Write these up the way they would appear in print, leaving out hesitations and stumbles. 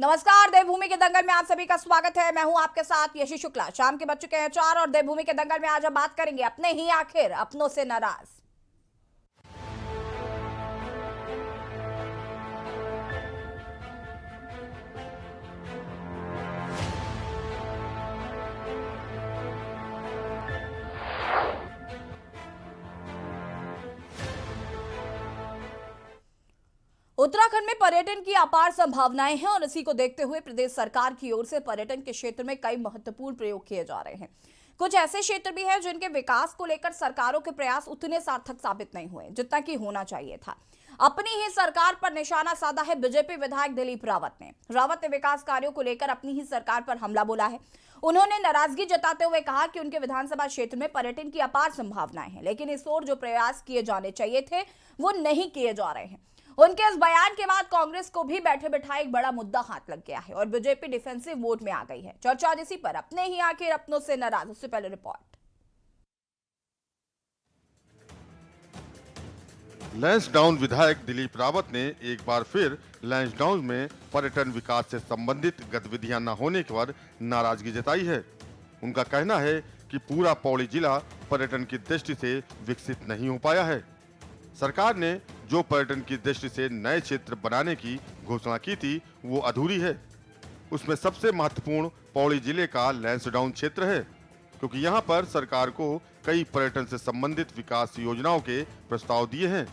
नमस्कार। देवभूमि के दंगल में आप सभी का स्वागत है। मैं हूं आपके साथ यशी शुक्ला। शाम के बज चुके हैं 4 और देवभूमि के दंगल में आज हम बात करेंगे अपने ही आखिर अपनों से नाराज। उत्तराखंड में पर्यटन की अपार संभावनाएं हैं और इसी को देखते हुए प्रदेश सरकार की ओर से पर्यटन के क्षेत्र में कई महत्वपूर्ण प्रयोग किए जा रहे हैं। कुछ ऐसे क्षेत्र भी हैं जिनके विकास को लेकर सरकारों के प्रयास उतने सार्थक साबित नहीं हुए जितना कि होना चाहिए था। अपनी ही सरकार पर निशाना साधा है बीजेपी विधायक दिलीप रावत ने। रावत ने विकास कार्यों को लेकर अपनी ही सरकार पर हमला बोला है। उन्होंने नाराजगी जताते हुए कहा कि उनके विधानसभा क्षेत्र में पर्यटन की अपार संभावनाएं हैं, लेकिन इस ओर जो प्रयास किए जाने चाहिए थे वो नहीं किए जा रहे हैं। उनके इस बयान के बाद कांग्रेस को भी बैठे बिठाए एक बड़ा मुद्दा हाथ लग गया है और बीजेपी डिफेंसिव मोड में आ गई है। चर्चा आज इसी पर अपने ही आखिर अपनों से नाराज। उससे पहले रिपोर्ट। लैंसडाउन विधायक दिलीप रावत ने एक बार फिर लैंसडाउन में पर्यटन विकास से संबंधित गतिविधियां न होने पर नाराजगी जताई है। उनका कहना है कि पूरा पौड़ी जिला पर्यटन की दृष्टि से विकसित नहीं हो पाया है। सरकार ने जो पर्यटन की दृष्टि से नए क्षेत्र बनाने की घोषणा की थी वो अधूरी है। उसमें सबसे महत्वपूर्ण पौड़ी जिले का लैंसडाउन क्षेत्र है, क्योंकि यहाँ पर सरकार को कई पर्यटन से संबंधित विकास योजनाओं के प्रस्ताव दिए हैं,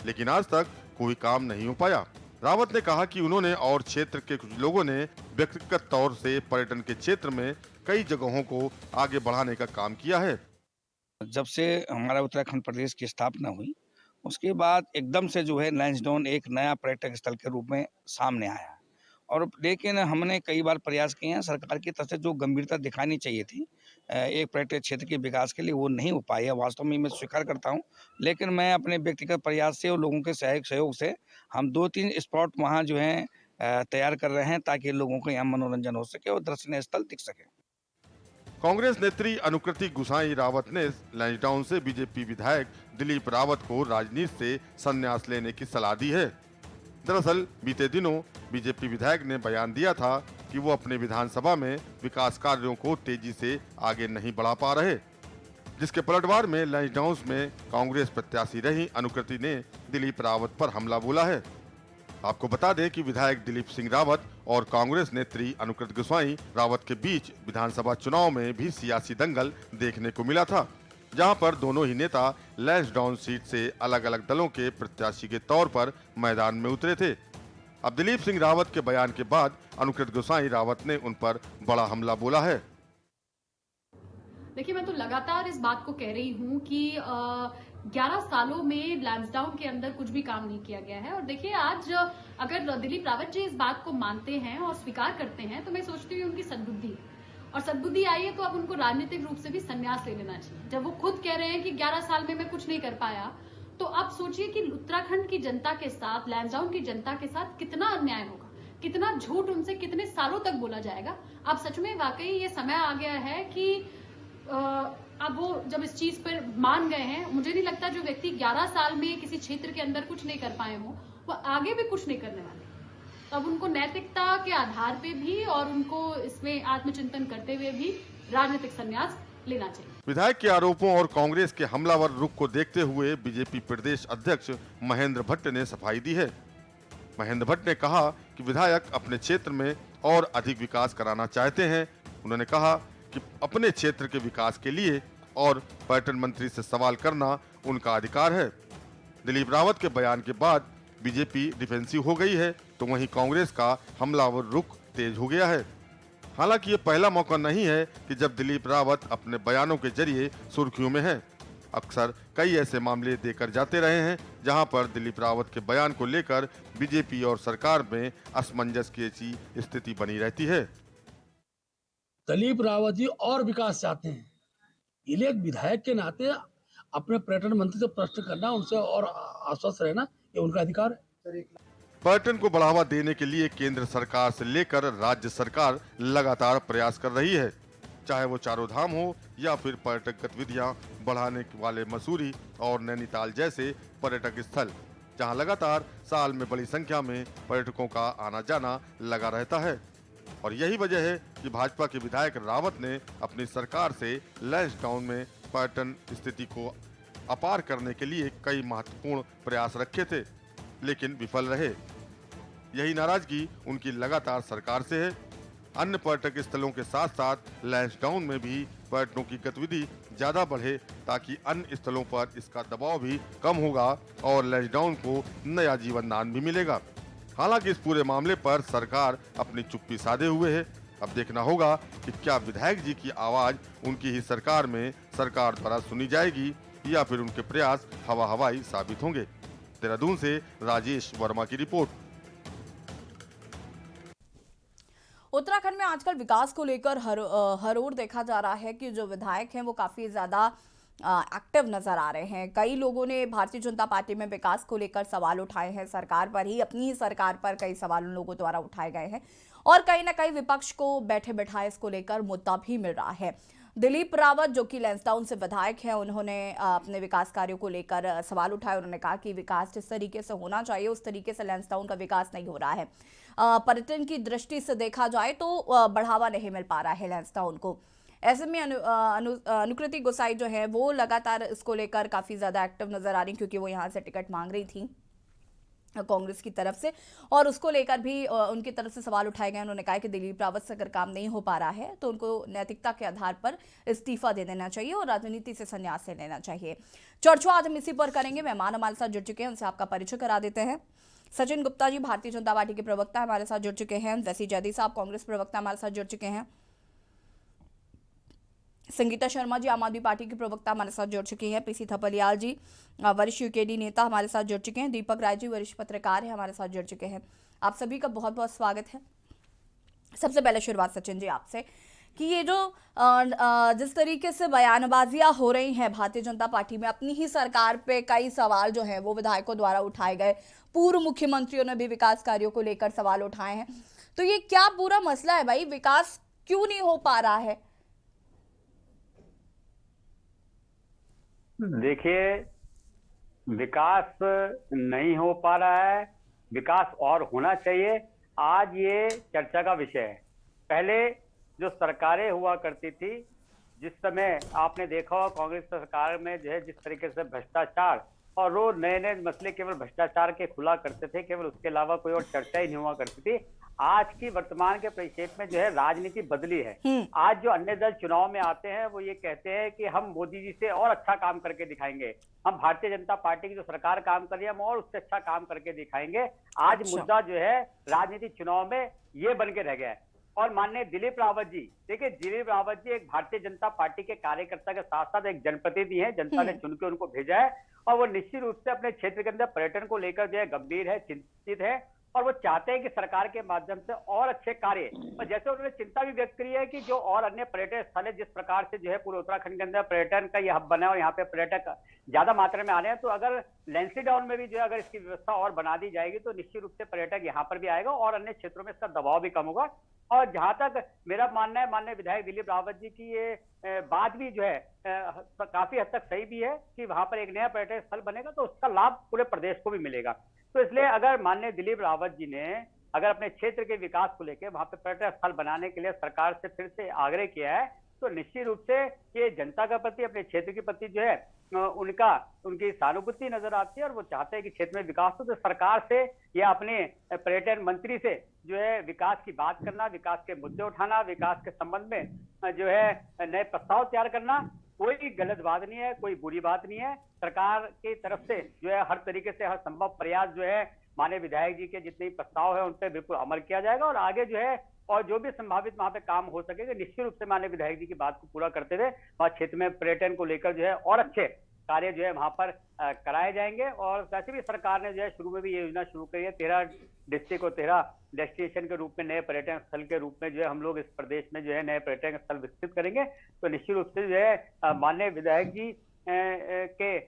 लेकिन आज तक कोई काम नहीं हो पाया। रावत ने कहा कि उन्होंने और क्षेत्र के कुछ लोगों ने व्यक्तिगत तौर से पर्यटन के क्षेत्र में कई जगहों को आगे बढ़ाने का काम किया है। जब से हमारा उत्तराखंड प्रदेश की स्थापना हुई उसके बाद एकदम से जो है लैंसडाउन एक नया पर्यटक स्थल के रूप में सामने आया और लेकिन हमने कई बार प्रयास किए हैं। सरकार की तरफ से जो गंभीरता दिखानी चाहिए थी एक पर्यटक क्षेत्र के विकास के लिए वो नहीं हो पाई है। वास्तव में मैं स्वीकार करता हूं, लेकिन मैं अपने व्यक्तिगत प्रयास से और लोगों के सहयोग से हम 2-3 स्पॉट वहां जो है तैयार कर रहे हैं ताकि लोगों को यहाँ मनोरंजन हो सके और दर्शनीय स्थल दिख सके। कांग्रेस नेत्री अनुकृति गुसाई रावत ने लैंसडाउन से बीजेपी विधायक दिलीप रावत को राजनीति से संन्यास लेने की सलाह दी है। दरअसल बीते दिनों बीजेपी विधायक ने बयान दिया था कि वो अपने विधानसभा में विकास कार्यों को तेजी से आगे नहीं बढ़ा पा रहे, जिसके पलटवार में लैंसडाउन में कांग्रेस प्रत्याशी रही अनुकृति ने दिलीप रावत पर हमला बोला है। आपको बता दें कि विधायक दिलीप सिंह रावत और कांग्रेस नेत्री अनुकृति गुसाई रावत के बीच विधानसभा चुनाव में भी सियासी दंगल देखने को मिला था, जहां पर दोनों ही नेता लैंसडाउन सीट से अलग अलग दलों के प्रत्याशी के तौर पर मैदान में उतरे थे। अब दिलीप सिंह रावत के बयान के बाद अनुकृति गुसाई रावत ने उन पर बड़ा हमला बोला है। देखिए, मैं तो लगातार इस बात को कह रही हूँ कि 11 सालों में लैंसडाउन के अंदर कुछ भी काम नहीं किया गया है। और देखिए, आज अगर दिलीप रावत जी इस बात को मानते हैं और स्वीकार करते हैं तो मैं सोचती हूँ उनकी सद्बुद्धि और सद्बुद्धि आई है तो अब उनको राजनीतिक रूप से भी संन्यास ले लेना चाहिए। जब वो खुद कह रहे हैं कि 11 साल में मैं कुछ नहीं कर पाया, तो अब सोचिए कि उत्तराखंड की जनता के साथ, लैंसडाउन की जनता के साथ कितना अन्याय होगा, कितना झूठ उनसे कितने सालों तक बोला जाएगा। अब सच में वाकई ये समय आ गया है कि अब वो जब इस चीज पर मान गए हैं, मुझे नहीं लगता जो व्यक्ति 11 साल में किसी क्षेत्र के अंदर कुछ नहीं कर पाए हो वो आगे भी कुछ नहीं करने वाले। अब उनको नैतिकता के आधार पे भी और उनको इसमें आत्मचिंतन करते हुए भी राजनीतिक संन्यास लेना चाहिए। विधायक के आरोपों और कांग्रेस के हमलावर रुख को देखते हुए बीजेपी प्रदेश अध्यक्ष महेंद्र भट्ट ने सफाई दी है। महेंद्र भट्ट ने कहा कि विधायक अपने क्षेत्र में और अधिक विकास कराना चाहते हैं। उन्होंने कहा कि अपने क्षेत्र के विकास के लिए और पर्यटन मंत्री से सवाल करना उनका अधिकार है। दिलीप रावत के बयान के बाद बीजेपी डिफेंसिव हो गई है, तो वहीं कांग्रेस का हमलावर रुख तेज हो गया है। हालांकि ये पहला मौका नहीं है कि जब दिलीप रावत अपने बयानों के जरिए सुर्खियों में है। अक्सर कई ऐसे मामले देकर जाते रहे हैं जहां पर दिलीप रावत के बयान को लेकर बीजेपी और सरकार में असमंजस की ऐसी स्थिति बनी रहती है। दिलीप रावत जी और विकास चाहते हैं, इसलिए एक विधायक के नाते अपने पर्यटन मंत्री से प्रश्न करना, उनसे और आश्वस्त रहना ये उनका अधिकार है। पर्यटन को बढ़ावा देने के लिए केंद्र सरकार से लेकर राज्य सरकार लगातार प्रयास कर रही है, चाहे वो चारों धाम हो या फिर पर्यटक गतिविधियां बढ़ाने वाले मसूरी और नैनीताल जैसे पर्यटक स्थल। जहां लगातार साल में बड़ी संख्या में पर्यटकों का आना जाना लगा रहता है। और यही वजह है कि भाजपा के विधायक रावत ने अपनी सरकार से लैंसडाउन में पर्यटन स्थिति को अपार करने के लिए कई महत्वपूर्ण प्रयास रखे थे, लेकिन विफल रहे। यही नाराजगी उनकी लगातार सरकार से है। अन्य पर्यटक स्थलों के साथ साथ लैंसडाउन में भी पर्यटकों की गतिविधि ज्यादा बढ़े, ताकि अन्य स्थलों पर इसका दबाव भी कम होगा और लैंसडाउन को नया जीवनदान भी मिलेगा। हालांकि इस पूरे मामले पर सरकार अपनी चुप्पी साधे हुए है। अब देखना होगा कि क्या विधायक जी की आवाज उनकी ही सरकार में सरकार द्वारा सुनी जाएगी या फिर उनके प्रयास हवा हवाई साबित होंगे। देहरादून से राजेश वर्मा की रिपोर्ट। उत्तराखंड में आजकल विकास को लेकर हर ओर देखा जा रहा है कि जो विधायक हैं वो काफी ज्यादा एक्टिव नजर आ रहे हैं। कई लोगों ने भारतीय जनता पार्टी में विकास को लेकर सवाल उठाए हैं, सरकार पर ही, अपनी ही सरकार पर कई सवाल उन लोगों द्वारा उठाए गए हैं और कहीं ना कहीं विपक्ष को बैठे बैठाए इसको लेकर मुद्दा भी मिल रहा है। दिलीप रावत जो कि लैंसडाउन से विधायक हैं, उन्होंने अपने विकास कार्यों को लेकर सवाल उठाए। उन्होंने कहा कि विकास जिस तरीके से होना चाहिए उस तरीके से लैंसडाउन का विकास नहीं हो रहा है। पर्यटन की दृष्टि से देखा जाए तो बढ़ावा नहीं मिल पा रहा है लैंसडाउन को। ऐसे में अनुकृति गोसाई जो है वो लगातार इसको लेकर काफी ज्यादा एक्टिव नजर आ रही, क्योंकि वो यहाँ से टिकट मांग रही थी कांग्रेस की तरफ से और उसको लेकर भी उनकी तरफ से सवाल उठाए गए। उन्होंने कहा कि दिलीप रावत से अगर काम नहीं हो पा रहा है तो उनको नैतिकता के आधार पर इस्तीफा दे देना चाहिए और राजनीति से संन्यास ले लेना चाहिए। चर्चा आज हम इसी पर करेंगे। मेहमान हमारे साथ जुड़ चुके हैं, उनसे आपका परिचय करा देते हैं। सचिन गुप्ता जी भारतीय जनता पार्टी के प्रवक्ता हमारे साथ जुड़ चुके हैं। वैसी जैदी साहब कांग्रेस प्रवक्ता हमारे साथ जुड़ चुके हैं। संगीता शर्मा जी आम आदमी पार्टी के प्रवक्ता हमारे साथ जुड़ चुकी हैं। पीसी थपलियाल जी वरिष्ठ यूकेडी नेता हमारे साथ जुड़ चुके हैं। दीपक राय जी वरिष्ठ पत्रकार हैं, हमारे साथ जुड़ चुके हैं। आप सभी का बहुत बहुत स्वागत है। सबसे पहले शुरुआत सचिन जी आपसे कि ये जो जिस तरीके से बयानबाजियां हो रही हैं भारतीय जनता पार्टी में, अपनी ही सरकार पे कई सवाल जो हैं वो विधायकों द्वारा उठाए गए, पूर्व मुख्यमंत्रियों ने भी विकास कार्यों को लेकर सवाल उठाए हैं, तो ये क्या पूरा मसला है भाई? विकास क्यों नहीं हो पा रहा है? देखिए, विकास नहीं हो पा रहा है, विकास और होना चाहिए, आज ये चर्चा का विषय है। पहले जो सरकारें हुआ करती थी, जिस समय आपने देखा होगा कांग्रेस सरकार में जो है जिस तरीके से भ्रष्टाचार और रोज नए नए मसले केवल भ्रष्टाचार के खुला करते थे, केवल उसके अलावा कोई और चर्चा ही नहीं हुआ करती थी। आज की वर्तमान के परिपेक्ष में जो है राजनीति बदली है। आज जो अन्य दल चुनाव में आते हैं वो ये कहते हैं कि हम मोदी जी से और अच्छा काम करके दिखाएंगे, हम भारतीय जनता पार्टी की जो सरकार काम कर रही है हम और उससे अच्छा काम करके दिखाएंगे। आज मुद्दा जो है राजनीतिक चुनाव में ये बन के रह गया है। और माननीय दिलीप रावत जी, देखिए दिलीप रावत जी एक भारतीय जनता पार्टी के कार्यकर्ता के साथ साथ एक जनप्रतिनिधि है, जनता ने चुन के उनको भेजा है और वो निश्चित रूप से अपने क्षेत्र के अंदर पर्यटन को लेकर जो है गंभीर है, चिंतित है और वो चाहते हैं कि सरकार के माध्यम से और अच्छे कार्य, और जैसे उन्होंने चिंता भी व्यक्त करी है कि जो और अन्य पर्यटन स्थल है, जिस प्रकार से जो है पूरे उत्तराखंड के अंदर पर्यटन का ये हब बना है और यहाँ पे पर्यटक ज्यादा मात्रा में आ रहे हैं, तो अगर लैंसडाउन में भी जो है अगर इसकी व्यवस्था और बना दी जाएगी तो निश्चित रूप से पर्यटक यहाँ पर भी आएगा और अन्य क्षेत्रों में इसका दबाव भी कम होगा। और जहां तक मेरा मानना है, माननीय विधायक दिलीप रावत जी की ये बात भी जो है काफी हद तक सही भी है कि वहां पर एक नया पर्यटन स्थल बनेगा तो उसका लाभ पूरे प्रदेश को भी मिलेगा। तो इसलिए अगर माननीय दिलीप रावत जी ने अगर अपने क्षेत्र के विकास को लेकर वहां पर पर्यटन स्थल बनाने के लिए सरकार से फिर से आग्रह किया है, तो निश्चित रूप से ये जनता का प्रति, अपने क्षेत्र के प्रति जो है उनकी सहानुभूति नजर आती है और वो चाहते हैं कि क्षेत्र में विकास हो। तो सरकार से या अपने पर्यटन मंत्री से जो है विकास की बात करना, विकास के मुद्दे उठाना, विकास के संबंध में जो है नए प्रस्ताव तैयार करना कोई गलत बात नहीं है, कोई बुरी बात नहीं है। सरकार की तरफ से जो है हर तरीके से हर संभव प्रयास जो है माननीय विधायक जी के जितने प्रस्ताव है उन पर बिल्कुल अमल किया जाएगा और आगे जो है और जो भी संभावित वहां पे काम हो सकेगा निश्चित रूप से माननीय विधायक जी की बात को पूरा करते हुए वहां क्षेत्र में पर्यटन को लेकर जो है और अच्छे कार्य जो है वहां पर कराए जाएंगे। और वैसे भी सरकार ने जो है शुरू में भी ये योजना शुरू करी है, 13 डिस्ट्रिक्ट और 13 डेस्टिनेशन के रूप में नए पर्यटन स्थल के रूप में जो है हम लोग इस प्रदेश में जो है नए पर्यटन स्थल विकसित करेंगे। तो निश्चित रूप से जो है माननीय विधायक जी के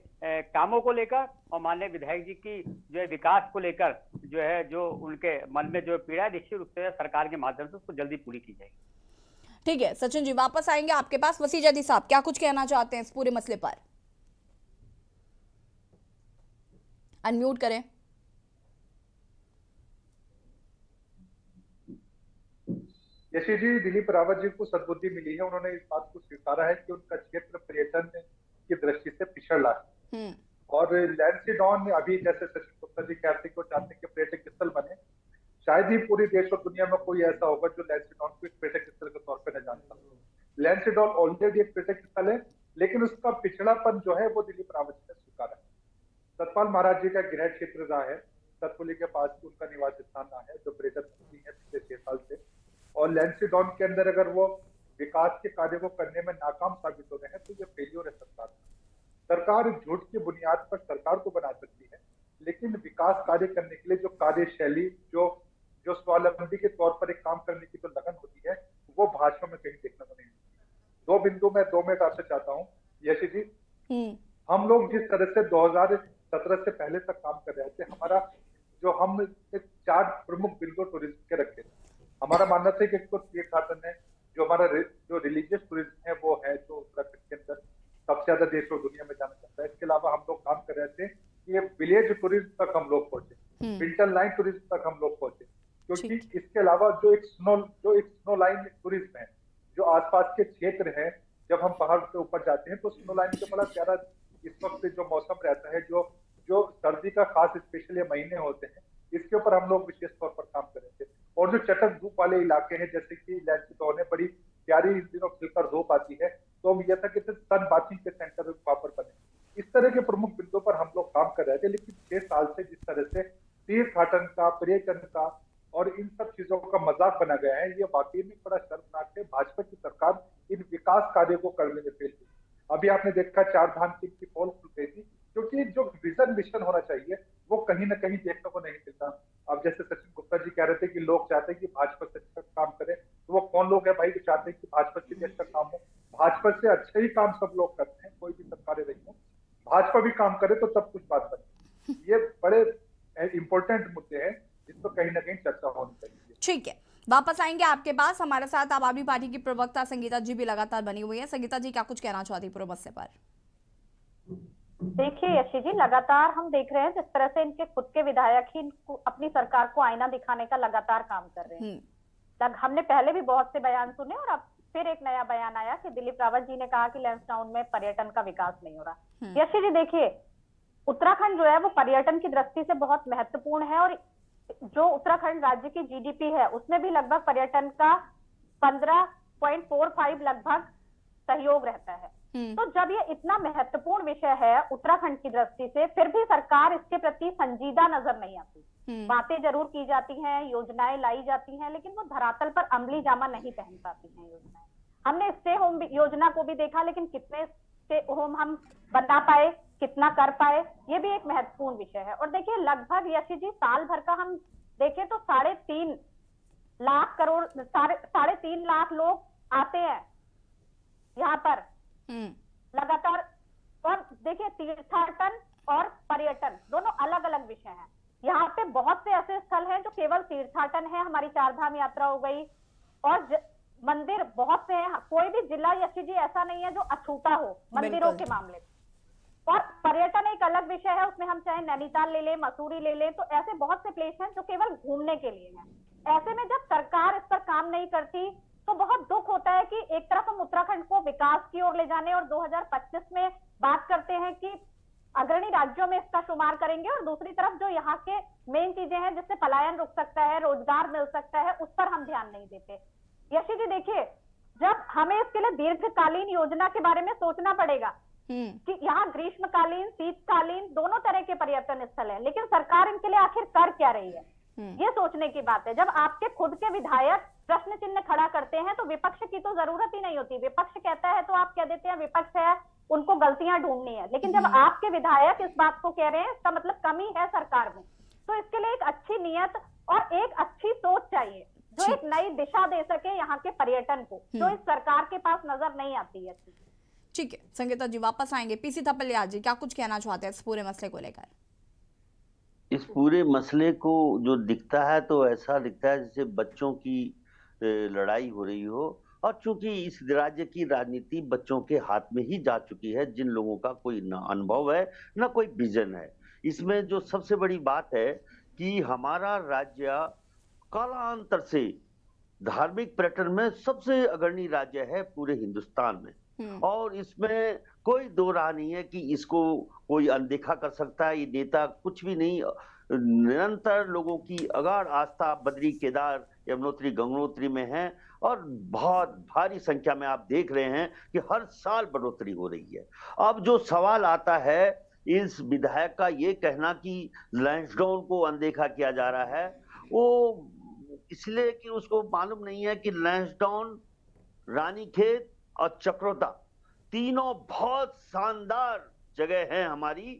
कामों को लेकर और माननीय विधायक जी की जो है विकास को लेकर जो है जो उनके मन में जो पीड़ा है निश्चित रूप से सरकार के माध्यम से उसको जल्दी पूरी की जाएगी। ठीक है सचिन जी, वापस आएंगे आपके पास। वसी जैदी साहब क्या कुछ कहना चाहते हैं इस पूरे मसले पर? अनम्यूट करें। यशी जी, दिलीप रावत जी को सद्बुद्धि मिली है। उन्होंने इस बात को स्वीकारा है कि उनका क्षेत्र पर्यटन की दृष्टि से पिछड़ रहा है। हम्म। और लैंसडॉन अभी जैसे सचिन गुप्ता जी कहते हैं कि वो चाहते हैं कि पर्यटक स्थल बने, शायद ही पूरी देश और दुनिया में कोई ऐसा होगा जो लैंसडॉन को एक पर्यटक स्थल के तौर पर न जानता हो। लैंसडॉन ऑलरेडी एक पर्यटक स्थल है, लेकिन उसका पिछड़ापन जो है वो दिलीप रावत जी ने स्वीकारा है। सतपाल महाराज जी का गृह क्षेत्र रहा है, सतपुली के पास उनका निवास स्थान रहा है, जो पर्यटन मंत्री है पिछले 6 साल से। और लैंसडॉन के अंदर अगर वो विकास के कार्य को करने में नाकाम साबित हो रहे हैं तो ये फेलियर है सरकार का। सरकार झूठ की बुनियाद पर सरकार को बना सकती है, लेकिन विकास कार्य करने के लिए जो कार्यशैली, जो स्वावलंबी के तौर पर एक काम करने की जो लगन होती है, वो भाजपा में कहीं देखने को नहीं मिलती। 2 बिंदु मैं 2 मिनट आपसे चाहता हूँ यशी जी। हम लोग जिस तरह से 2017 से पहले तक काम कर रहे थे, हमारा जो हम 4 प्रमुख बिंदु टूरिज्म के रखे थे। हमारा मानना था कि इसको तीर्थाटन है, जो हमारा जो रिलीजियस टूरिज्म है वो है, जो उत्तराखंड के अंदर सबसे ज्यादा देश और दुनिया में जाना चाहता है। इसके अलावा हम लोग काम कर रहे थे कि ये विलेज टूरिज्म तक हम लोग पहुंचे, विंटर लाइन टूरिज्म तक हम लोग पहुंचे, क्योंकि इसके अलावा जो एक स्नो लाइन टूरिज्म है, जो आसपास के क्षेत्र है, जब हम पहाड़ के ऊपर जाते हैं तो स्नो लाइन के बड़ा प्यारा इस वक्त जो मौसम रहता है, जो सर्दी का खास स्पेशल ये महीने होते हैं, इसके ऊपर हम लोग विशेष तौर पर काम कर रहे थे। और जो चटक धूप वाले इलाके हैं, जैसे कि लैंसडॉन है, बड़ी प्यारी इन दिनों खिलकर धूप आती है, तो हम यह था कि सन बाथिंग के सेंटर वहां पर बने। इस तरह के प्रमुख बिंदुओं पर हम लोग काम कर रहे थे। लेकिन 6 साल से जिस तरह से तीर्थाटन का, पर्यटन का और इन सब चीजों का मजाक बना गया है, ये वाकई में बड़ा शर्मनाक है। भाजपा की सरकार इन विकास कार्यों को करने में फेल हुई। अभी आपने देखा 4 धाम की पोल खुल गई थी, क्योंकि जो विजन मिशन होना चाहिए वो कहीं ना कहीं देखने को नहीं मिलता। अब जैसे सचिन गुप्ता जी कह रहे थे कि लोग चाहते हैं कि भाजपा से अच्छा काम करे, तो वो कौन लोग है भाई जो चाहते हैं कि भाजपा से भी अच्छा काम हो? भाजपा से अच्छे ही काम सब लोग करते हैं, कोई भी सरकारें रही हो, भाजपा भी काम करे तो तब कुछ बात बने। ये बड़े इंपॉर्टेंट मुद्दे हैं जिस पर कहीं ना कहीं चर्चा होनी चाहिए। ठीक है, वापस आएंगे आपके पास। हमारे साथ आम आदमी पार्टी की प्रवक्ता संगीता जी भी लगातार बनी हुई है। संगीता जी, क्या कुछ कहना चाहती पूरे मसले पर? देखिए यशी जी, लगातार हम देख रहे हैं जिस तरह से इनके खुद के विधायक ही अपनी सरकार को आईना दिखाने का लगातार काम कर रहे हैं। हमने पहले भी बहुत से बयान सुने और अब फिर एक नया बयान आया कि दिलीप रावत जी ने कहा कि लैंसडाउन में पर्यटन का विकास नहीं हो रहा। यशी जी देखिए, उत्तराखंड जो है वो पर्यटन की दृष्टि से बहुत महत्वपूर्ण है, और जो उत्तराखंड राज्य की जीडीपी है उसमें भी लगभग पर्यटन का 15.45 लगभग सहयोग रहता है। तो जब ये इतना महत्वपूर्ण विषय है उत्तराखंड की दृष्टि से, फिर भी सरकार इसके प्रति संजीदा नजर नहीं आती। बातें जरूर की जाती हैं, योजनाएं लाई जाती हैं, लेकिन वो धरातल पर अमली जामा नहीं पहन पाती हैं योजनाएं। हमने स्टे होम योजना को भी देखा, लेकिन कितने स्टे होम हम बना पाए, कितना कर पाए, ये भी एक महत्वपूर्ण विषय है। और देखिए, लगभग यशी जी साल भर का हम देखें तो 3.5 लाख करोड़, 3.5 लाख लोग आते हैं यहाँ पर लगातार। और देखिए, तीर्थाटन और पर्यटन दोनों अलग अलग विषय हैं। यहाँ पे बहुत से ऐसे स्थल हैं जो केवल तीर्थाटन है, हमारी 4 धाम यात्रा हो गई, और मंदिर बहुत से हैं। कोई भी जिला यशी जी ऐसा नहीं है जो अछूता हो मंदिरों के मामले में। और पर्यटन एक अलग विषय है, उसमें हम चाहे नैनीताल ले लें, मसूरी ले लें, तो ऐसे बहुत से प्लेस हैं जो केवल घूमने के लिए हैं। ऐसे में जब सरकार इस पर काम नहीं करती तो बहुत दुख होता है कि एक तरफ हम उत्तराखंड को विकास की ओर ले जाने और 2025 में बात करते हैं कि अग्रणी राज्यों में इसका शुमार करेंगे, और दूसरी तरफ जो यहाँ के मेन चीजें हैं जिससे पलायन रुक सकता है, रोजगार मिल सकता है, उस पर हम ध्यान नहीं देते। यशी जी देखिए, जब हमें इसके लिए दीर्घकालीन योजना के बारे में सोचना पड़ेगा कि यहाँ ग्रीष्मकालीन, शीतकालीन दोनों तरह के पर्यटन स्थल हैं, लेकिन सरकार इनके लिए आखिर कर क्या रही है, ये सोचने की बात है। जब आपके खुद के विधायक प्रश्न चिन्ह खड़ा करते हैं तो विपक्ष की तो जरूरत ही नहीं होती। विपक्ष कहता है तो आप कह देते हैं विपक्ष है, उनको गलतियां ढूंढनी है। लेकिन जब आपके विधायक इस बात को कह रहे हैं, इसका मतलब कमी है सरकार में। तो इसके लिए एक अच्छी नियत और एक अच्छी सोच चाहिए जो एक नई दिशा दे सके यहाँ के पर्यटन को, जो इस सरकार के पास नजर नहीं आती है। ठीक है संगीता जी, वापस आएंगे। पीसी थपलियाल जी, क्या कुछ कहना चाहते हैं इस पूरे मसले को लेकर? इस पूरे मसले को जो दिखता है तो ऐसा दिखता है जैसे बच्चों की लड़ाई हो रही हो, और चूंकि इस राज्य की राजनीति बच्चों के हाथ में ही जा चुकी है, जिन लोगों का कोई ना अनुभव है ना कोई विजन है। इसमें जो सबसे बड़ी बात है कि हमारा राज्य कालांतर से धार्मिक पर्यटन में सबसे अग्रणी राज्य है पूरे हिंदुस्तान में, और इसमें कोई दो राह नहीं है कि इसको कोई अनदेखा कर सकता है। ये नेता कुछ भी नहीं, निरंतर लोगों की अगाध आस्था बद्री, केदार, यमुनोत्री, गंगोत्री में है, और बहुत भारी संख्या में आप देख रहे हैं कि हर साल बढ़ोतरी हो रही है। अब जो सवाल आता है इस विधायक का ये कहना कि लैंसडाउन को अनदेखा किया जा रहा है, वो इसलिए कि उसको मालूम नहीं है कि लैंसडाउन, रानीखेत और चक्रोता तीनों बहुत शानदार जगह हैं हमारी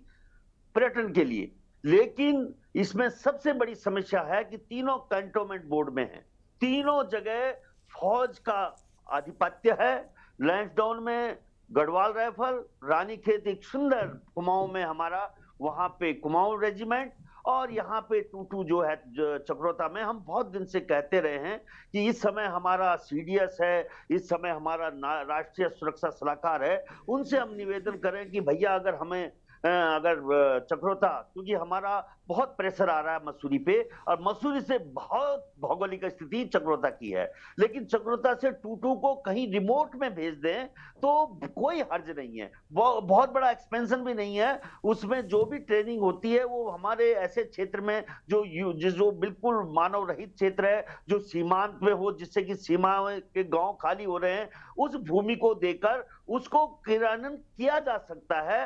पर्यटन के लिए, लेकिन इसमें सबसे बड़ी समस्या है कि तीनों कैंटोनमेंट बोर्ड में हैं। तीनों जगह फौज का आधिपत्य है। लैंसडाउन में गढ़वाल राइफल, रानीखेत एक सुंदर कुमाऊं में हमारा, वहां पे कुमाऊं रेजिमेंट, और यहाँ पे टूटू जो है चक्रोता में। हम बहुत दिन से कहते रहे हैं कि इस समय हमारा सीडीएस है, इस समय हमारा राष्ट्रीय सुरक्षा सलाहकार है, उनसे हम निवेदन करें कि भैया अगर चक्रोता, क्योंकि हमारा बहुत प्रेशर आ रहा है मसूरी पे, और मसूरी से बहुत भौगोलिक स्थिति चक्रोता की है, लेकिन चक्रोता से टूटू को कहीं रिमोट में भेज दें तो कोई हर्ज नहीं है, बहुत बड़ा एक्सपेंशन भी नहीं है। उसमें जो भी ट्रेनिंग होती है वो हमारे ऐसे क्षेत्र में जो बिल्कुल मानव रहित क्षेत्र है, जो सीमांत में हो, जिससे कि सीमा के गांव खाली हो रहे हैं, उस भूमि को देकर उसको क्रियान्वयन किया जा सकता है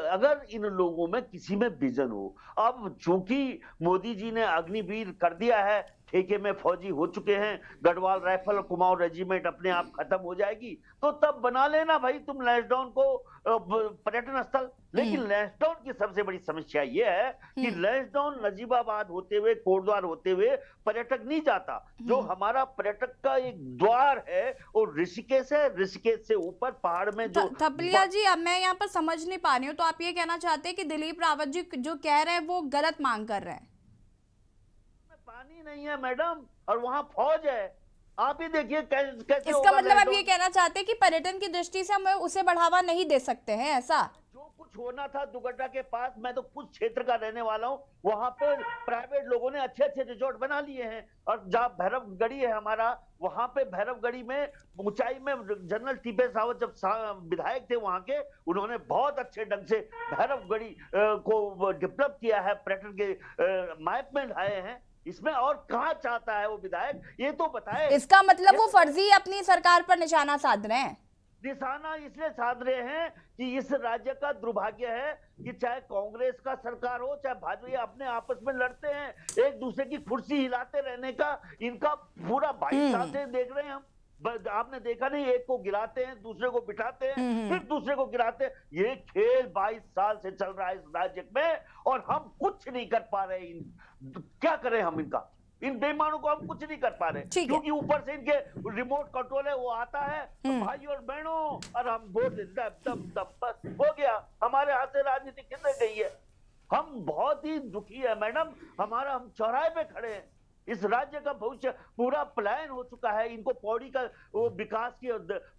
अगर इन लोगों में किसी में विजन हो। अब चूंकि मोदी जी ने अग्निवीर कर दिया है, ठेके में फौजी हो चुके हैं, गढ़वाल राइफल और कुमाऊं रेजिमेंट अपने आप खत्म हो जाएगी, तो तब बना लेना भाई तुम लैंसडाउन को पर्यटन स्थल। लेकिन लैंसडाउन की सबसे बड़ी समस्या यह है कि लैंसडाउन नजीबाबाद होते हुए, कोटद्वार होते हुए पर्यटक नहीं जाता। जो हमारा पर्यटक का एक द्वार है वो ऋषिकेश है। ऋषिकेश से ऊपर पहाड़ में जो थपलिया जी, अब मैं यहाँ पर समझ नहीं पा रही हूँ, तो आप ये कहना चाहते हैं कि दिलीप रावत जी जो कह रहे हैं वो गलत मांग कर रहे हैं? पानी नहीं है मैडम, और वहाँ फौज है। आप ही देखिए कैसे इसका मतलब आप ये कहना चाहते हैं कि पर्यटन की दृष्टि से हम उसे बढ़ावा नहीं दे सकते हैं, ऐसा? जो कुछ होना था दुगड्डा के पास, मैं तो कुछ क्षेत्र का रहने वाला हूँ, वहाँ पे प्राइवेट लोगों ने अच्छे अच्छे रिजॉर्ट बना लिए हैं। और जहाँ भैरवगढ़ी है हमारा, वहाँ पे भैरवगढ़ी में ऊंचाई में जनरल टीपे सावत जब विधायक थे वहाँ के, उन्होंने बहुत अच्छे ढंग से भैरवगढ़ी को डेवलप किया है, पर्यटन के मैप में लाए हैं। इसमें और कहाँ चाहता है वो विधायक, ये तो बताए। इसका मतलब वो फर्जी अपनी सरकार पर निशाना साध रहे हैं। निशाना इसलिए साध रहे हैं कि इस राज्य का दुर्भाग्य है कि चाहे कांग्रेस का सरकार हो चाहे भाजपा, अपने आपस में लड़ते हैं, एक दूसरे की कुर्सी हिलाते रहने का इनका पूरा 22 साल से देख रहे हैं हम। आपने देखा नहीं, एक को गिराते हैं, दूसरे को बिठाते हैं, फिर दूसरे को गिराते हैं। ये खेल 22 साल से चल रहा है इस राज्य में, और हम कुछ नहीं कर पा रहे। क्या करें हम इनका, इन बेईमानों को हम कुछ नहीं कर पा रहे, क्योंकि ऊपर से इनके रिमोट कंट्रोल है, वो आता है तो भाई और बहनों, और हम वोट बस हो गया, हमारे हाथ से राजनीति किधर गई है। हम बहुत ही दुखी है मैडम, हम चौराहे पे खड़े हैं। इस राज्य का भविष्य पूरा पलायन हो चुका है। इनको पौड़ी का वो विकास की,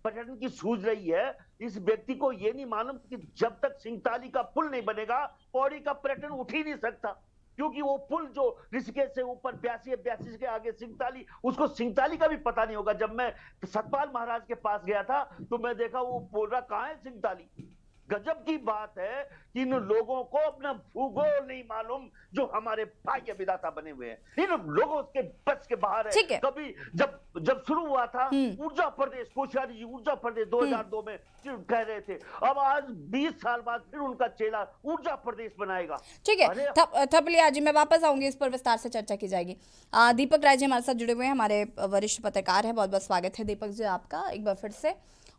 पर्यटन की सूझ रही है। इस व्यक्ति को ये नहीं मालूम कि जब तक सिंगताली का पुल नहीं बनेगा, पौड़ी का पर्यटन उठ ही नहीं सकता, क्योंकि वो पुल जो ऋषिकेश से ऊपर 82 के आगे सिंगताली, उसको सिंगताली का भी पता नहीं होगा। जब मैं सतपाल महाराज के पास गया था तो मैं देखा वो बोल रहा कहाँ है सिंगताली। गजब की बात है कि इन लोगों को अपना भूगोल नहीं मालूम, जो हमारे भाग्य विधाता बने हुए हैं। इन लोगों के बस के बाहर है। कभी जब शुरू हुआ था ऊर्जा प्रदेश, कोश्यारी जी ऊर्जा प्रदेश 2002 में कह रहे थे, अब आज 20 साल बाद फिर उनका चेला ऊर्जा प्रदेश बनाएगा। ठीक है थपलिया जी, मैं वापस आऊंगी, इस पर विस्तार से चर्चा की जाएगी। दीपक राय जी हमारे साथ जुड़े हुए हैं, हमारे वरिष्ठ पत्रकार हैं। बहुत बहुत स्वागत है दीपक जी आपका एक बार फिर से।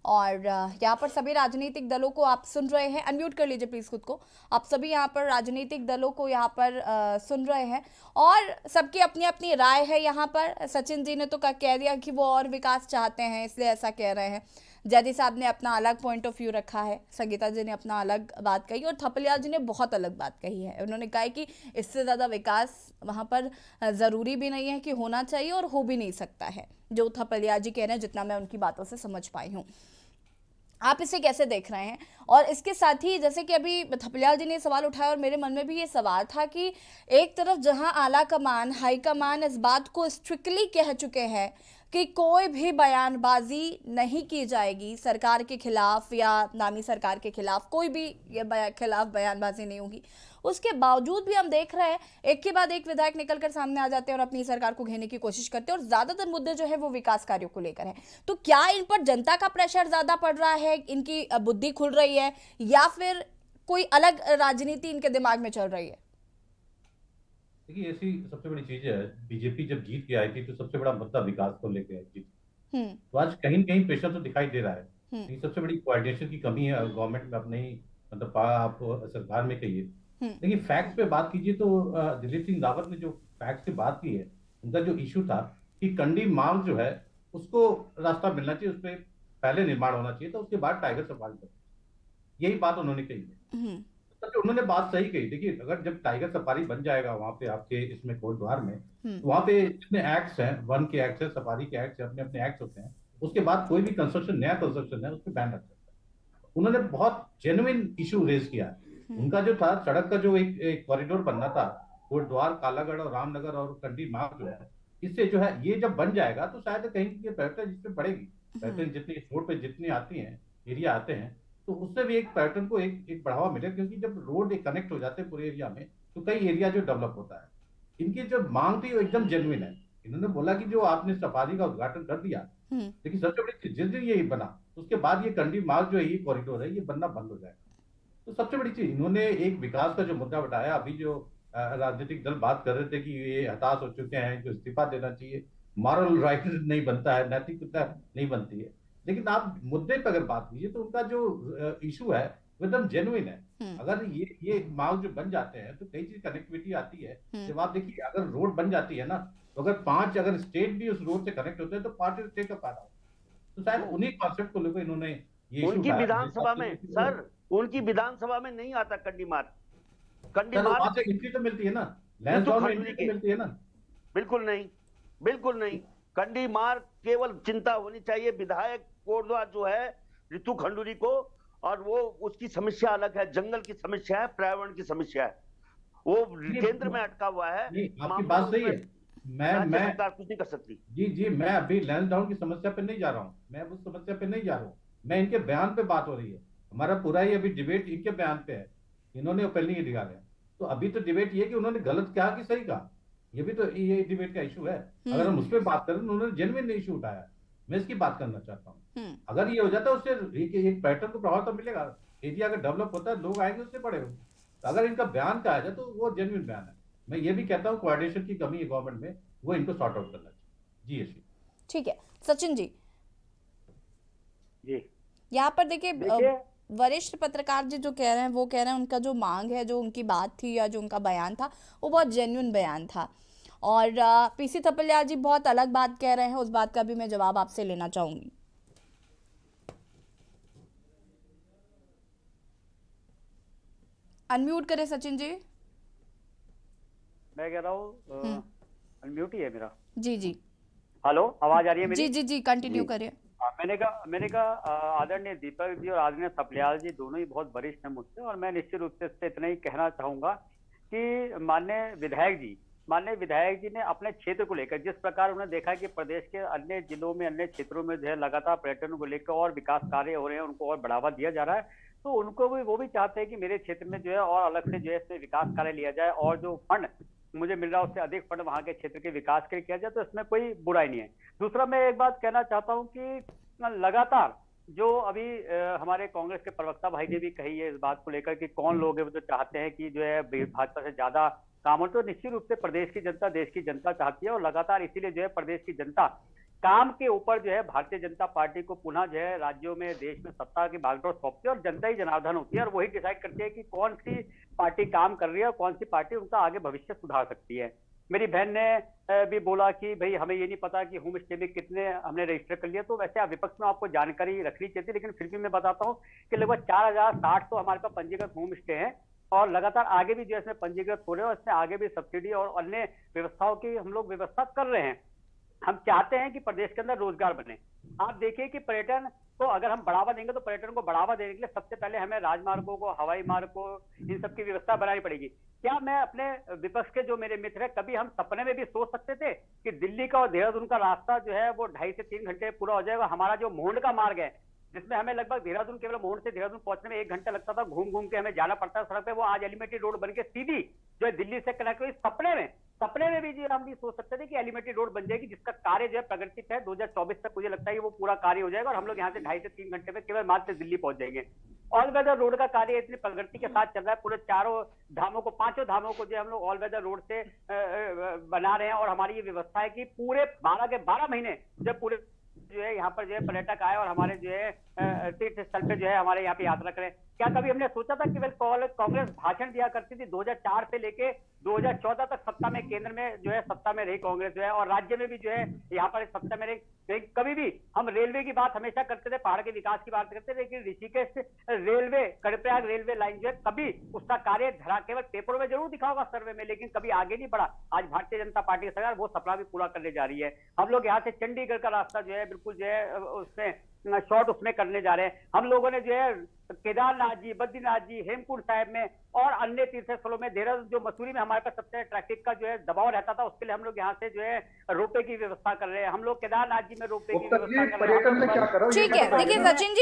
और यहाँ पर सभी राजनीतिक दलों को आप सुन रहे हैं, अनम्यूट कर लीजिए प्लीज़ खुद को। आप सभी यहाँ पर राजनीतिक दलों को यहाँ पर सुन रहे हैं, और सबकी अपनी अपनी राय है यहाँ पर। सचिन जी ने तो कह दिया कि वो और विकास चाहते हैं, इसलिए ऐसा कह रहे हैं। जैदी साहब ने अपना अलग पॉइंट ऑफ व्यू रखा है, संगीता जी ने अपना अलग बात कही, और थपलिया जी ने बहुत अलग बात कही है। उन्होंने कहा है कि इससे ज़्यादा विकास वहाँ पर ज़रूरी भी नहीं है कि होना चाहिए, और हो भी नहीं सकता है, जो थपलिया जी कह रहे हैं, जितना मैं उनकी बातों से समझ पाई हूँ। आप इसे कैसे देख रहे हैं? और इसके साथ ही जैसे कि अभी थपलिया जी ने सवाल उठाया, और मेरे मन में भी ये सवाल था कि एक तरफ जहां आला कमान, हाई कमान इस बात को स्ट्रिक्टली कह चुके हैं कि कोई भी बयानबाजी नहीं की जाएगी सरकार के खिलाफ या नामी सरकार के खिलाफ, कोई भी खिलाफ बयानबाजी नहीं होगी। उसके बावजूद भी हम देख रहे हैं एक के बाद एक विधायक निकलकर सामने आ जाते हैं और अपनी सरकार को घेरने की कोशिश करते हैं, और ज्यादातर मुद्दे जो है वो विकास कार्यों को लेकर है। तो क्या इन पर जनता का प्रेशर ज्यादा पड़ रहा है, इनकी बुद्धि खुल रही है, या फिर कोई अलग राजनीति इनके दिमाग में चल रही है? देखिए, ऐसी सबसे बड़ी चीज है, बीजेपी जब जीत के आई थी तो सबसे बड़ा मुद्दा विकास को लेकर आई थी। तो आज कहीं न कहीं प्रेशर तो दिखाई दे रहा है। ये सबसे बड़ी कोऑर्डिनेशन की कमी है गवर्नमेंट में, अपने ही मतलब आपको सरकार में कहिए। लेकिन फैक्ट्स पे बात कीजिए तो दिलीप सिंह रावत ने जो फैक्ट्स की बात की है, उनका जो इशू था कि कंडी मार्ग जो है उसको रास्ता मिलना चाहिए, उस पर पहले निर्माण होना चाहिए, तो उसके बाद टाइगर सफारी कर, यही बात उन्होंने कही है। तो उन्होंने बात सही कही। देखिए, अगर जब टाइगर सफारी बन जाएगा वहां पे आपके इसमें कोटद्वार में, तो वहां पे जितने एक्ट्स हैं, वन के एक्ट्स है, सफारी के एक्ट्स है, अपने अपने एक्ट्स होते हैं, उसके बाद कोई भी कंस्ट्रक्शन, नया कंस्ट्रक्शन है, उस पर बैन रख सकता है। उन्होंने बहुत जेन्युइन इशू रेज किया है। उनका जो था सड़क का जो एक कॉरिडोर बनना था, कोटद्वार, कालागढ़ और रामनगर और कंडी मार्ग जो है, इससे जो है ये जब बन जाएगा तो शायद कहीं की पर्यटन जिसपे बढ़ेगी। पर्यटन जितनी इस रोड पे जितनी आती हैं, एरिया आते हैं, तो उससे भी एक पर्यटन को एक बढ़ावा मिले, क्योंकि जब रोड एक कनेक्ट हो जाते हैं पूरे एरिया में तो कई एरिया जो डेवलप होता है। इनकी जो मांग थी वो एकदम जेन्युइन है। इन्होंने बोला कि जो आपने सफारी का उद्घाटन कर दिया, लेकिन सबसे बड़ी चीज जिस दिन ये बना उसके बाद ये कंडी मार्ग जो है, ये कॉरिडोर है, ये बनना बंद हो जाएगा। तो सबसे बड़ी चीज इन्होंने एक विकास का जो मुद्दा उठाया, अभी जो राजनीतिक दल बात कर रहे थे कि ये हताश हो चुके हैं, जो इस्तीफा देना चाहिए, मॉरल राइट नहीं बनता है, नैतिकता नहीं बनती है। लेकिन आप मुद्दे पर अगर बात कीजिए तो उनका जो इशू है वो एकदम जेन्युइन है। अगर ये मार्ग जो बन जाते हैं तो कई चीज कनेक्टिविटी आती है। जब आप देखिए, अगर रोड बन जाती है ना, तो अगर 5 अगर स्टेट भी उस रोड से कनेक्ट होते हैं तो 5 स्टेट का फायदा होता है। तो शायद उन्हीं कॉन्सेप्ट को लेकर इन्होंने ये उनकी विधानसभा में, सर उनकी विधानसभा में नहीं आता कंडी मार्ग। कंडी मार्ग से एंट्री तो मिलती है ना, लैंड जोन में एंट्री तो मिलती है ना। बिल्कुल नहीं, बिल्कुल नहीं। कंडी मार्ग केवल चिंता होनी चाहिए विधायक कोटद्वार जो है ऋतु खंडूरी को, और वो उसकी समस्या अलग है, जंगल की समस्या है, पर्यावरण की समस्या है, वो केंद्र में अटका हुआ है। आपकी बात सही है, मैं सरकार कुछ नहीं कर सकती। जी, मैं अभी लैंड डाउन की समस्या पे नहीं जा रहा हूँ, मैं उस समस्या पे नहीं जा रहा हूँ, मैं इनके बयान पे बात हो रही है। हमारा पूरा ही अभी डिबेट इनके बयान पे है, इन्होंने ओपनली ये निकाले हैं। तो अभी तो डिबेट ये कि उन्होंने गलत कहा कि सही कहा, ये भी तो ये डिबेट का इशू है। अगर हम उस पर बात करें, उन्होंने जेन्युइन इशू उठाया, मैं इसकी बात करना चाहता हूँ। अगर ये हो जाता है उससे एक पैटर्न को प्रभाव तो मिलेगा, एरिया अगर डेवलप होता है लोग आएंगे, उससे बड़े होंगे। तो अगर इनका बयान कहा जाए तो वो जेन्युइन बयान है। मैं ये भी कहता हूँ कोऑर्डिनेशन की कमी है गवर्नमेंट में, वो इनको सॉर्ट आउट करना चाहिए। जी ठीक है सचिन जी, यहाँ पर देखिए वरिष्ठ पत्रकार जी जो कह रहे हैं वो कह रहे हैं उनका जो मांग है, जो उनकी बात थी या जो उनका बयान था, वो बहुत जेन्युइन बयान था। और पीसी थपलियाल जी बहुत अलग बात कह रहे हैं, उस बात का भी मैं जवाब आपसे लेना चाहूंगी। अनम्यूट करें सचिन जी। मैं कह रहा हूँ अनम्यूट ही है मेरा। जी हेलो, आवाज आ रही है मेरी? जी कंटिन्यू करिए। मैंने कहा आदरणीय दीपक जी और आदरणीय थपलियाल जी दोनों ही बहुत वरिष्ठ हैं मुझसे, और मैं निश्चित रूप से इससे इतना ही कहना चाहूंगा कि माननीय विधायक जी ने अपने क्षेत्र को लेकर जिस प्रकार उन्होंने देखा कि प्रदेश के अन्य जिलों में, अन्य क्षेत्रों में जो है लगातार पर्यटन को लेकर और विकास कार्य हो रहे हैं, उनको और बढ़ावा दिया जा रहा है, तो उनको भी वो भी चाहते हैं कि मेरे क्षेत्र में जो है और अलग से जो है इसमें विकास कार्य लिया जाए, और जो फंड मुझे मिल रहा है उससे अधिक फंड वहां के क्षेत्र के विकास के लिए किया जाए, तो इसमें कोई बुराई नहीं है। दूसरा, मैं एक बात कहना चाहता हूं कि लगातार जो अभी हमारे कांग्रेस के प्रवक्ता भाई ने भी कही है इस बात को लेकर कि कौन लोग है वो तो चाहते हैं कि जो है भाजपा से ज्यादा काम हो, तो निश्चित रूप से प्रदेश की जनता, देश की जनता चाहती है, और लगातार इसीलिए जो है प्रदेश की जनता काम के ऊपर जो है भारतीय जनता पार्टी को पुनः जो है राज्यों में, देश में सत्ता की बागडोर सौंपती है, और जनता ही जनार्दन होती है, और वही डिसाइड करती है कि कौन सी पार्टी काम कर रही है और कौन सी पार्टी उनका आगे भविष्य सुधार सकती है। मेरी बहन ने भी बोला कि भाई हमें ये नहीं पता कि होम स्टे में कितने हमने रजिस्टर कर लिया, तो वैसे विपक्ष में आपको जानकारी रखनी चाहिए, लेकिन फिर भी मैं बताता हूँ कि लगभग 4060 तो हमारे पास पंजीकृत होम स्टे हैं, और लगातार आगे भी जो है इसमें पंजीकृत हो रहे हैं, और इसमें आगे भी सब्सिडी और अन्य व्यवस्थाओं की हम लोग व्यवस्था कर रहे हैं। हम चाहते हैं कि प्रदेश के अंदर रोजगार बने। आप देखिए कि पर्यटन को अगर हम बढ़ावा देंगे तो पर्यटन को बढ़ावा देने के लिए सबसे पहले हमें राजमार्गों को, हवाई मार्ग को, इन सब की व्यवस्था बनानी पड़ेगी। क्या मैं अपने विपक्ष के जो मेरे मित्र हैं, कभी हम सपने में भी सोच सकते थे कि दिल्ली का और देहरादून का रास्ता जो है वो 2.5 से 3 घंटे पूरा हो जाएगा? हमारा जो मोहंड का मार्ग है, जिसमें हमें लगभग देहरादून, केवल मोहन से देहरादून पहुंचने में 1 घंटा लगता था, घूम घूम के हमें जाना पड़ता है सड़क पे, वो आज एलिवेटेड रोड बन के सीधी जो है दिल्ली से कनेक्ट हुई। सपने में भी जो हम नहीं सोच सकते थे कि एलिवेटेड रोड बन जाएगी, जिसका कार्य जो है प्रगति पे है। 2024 तक मुझे लगता है कि वो पूरा कार्य हो जाएगा और हम लोग यहाँ से 2.5 से 3 घंटे में केवल मात्र दिल्ली पहुंच जाएंगे। ऑल वेदर रोड का कार्य इतनी प्रगति के साथ चल रहा है, पूरे 4 धामों को, 5 धामों को जो हम लोग ऑल वेदर रोड से बना रहे हैं। और हमारी ये व्यवस्था है कि पूरे 12 के 12 महीने जब पूरे जो है यहाँ पर जो है पर्यटक आए और हमारे जो है तीर्थ स्थल पे जो है हमारे यहाँ पे यात्रा करें। क्या कभी हमने सोचा था कि कांग्रेस भाषण दिया करती थी 2004 से लेके 2014 तक सत्ता में, केंद्र में जो है सत्ता में रही कांग्रेस जो है, और राज्य में भी जो है यहाँ पर सत्ता में रही। कभी भी हम रेलवे की बात हमेशा करते थे, पहाड़ के विकास की बात करते थे, लेकिन Rishikesh railway, Karnaprayag railway line जो है कभी उसका कार्य धरा, केवल पेपरों में जरूर दिखा होगा सर्वे में, लेकिन कभी आगे नहीं बढ़ा। आज भारतीय जनता पार्टी की सरकार वो सपना भी पूरा करने जा रही है। हम लोग यहाँ से चंडीगढ़ का रास्ता जो है बिल्कुल जो है उसमें शॉर्ट उसमें करने जा रहे हैं। हम लोगों ने जो है केदारनाथ जी, बद्रीनाथ जी, हेमकुंड साहिब में और अन्य तीर्थ स्थलों में, देहरादून जो मसूरी में हमारे पास सबसे ट्रैफिक का जो है दबाव रहता था, उसके लिए हम लोग यहाँ से जो है रोपवे की व्यवस्था कर रहे हैं। हम लोग केदारनाथ जी में रोपवे की व्यवस्था कर रहे हैं। ठीक है, देखिए सचिन जी,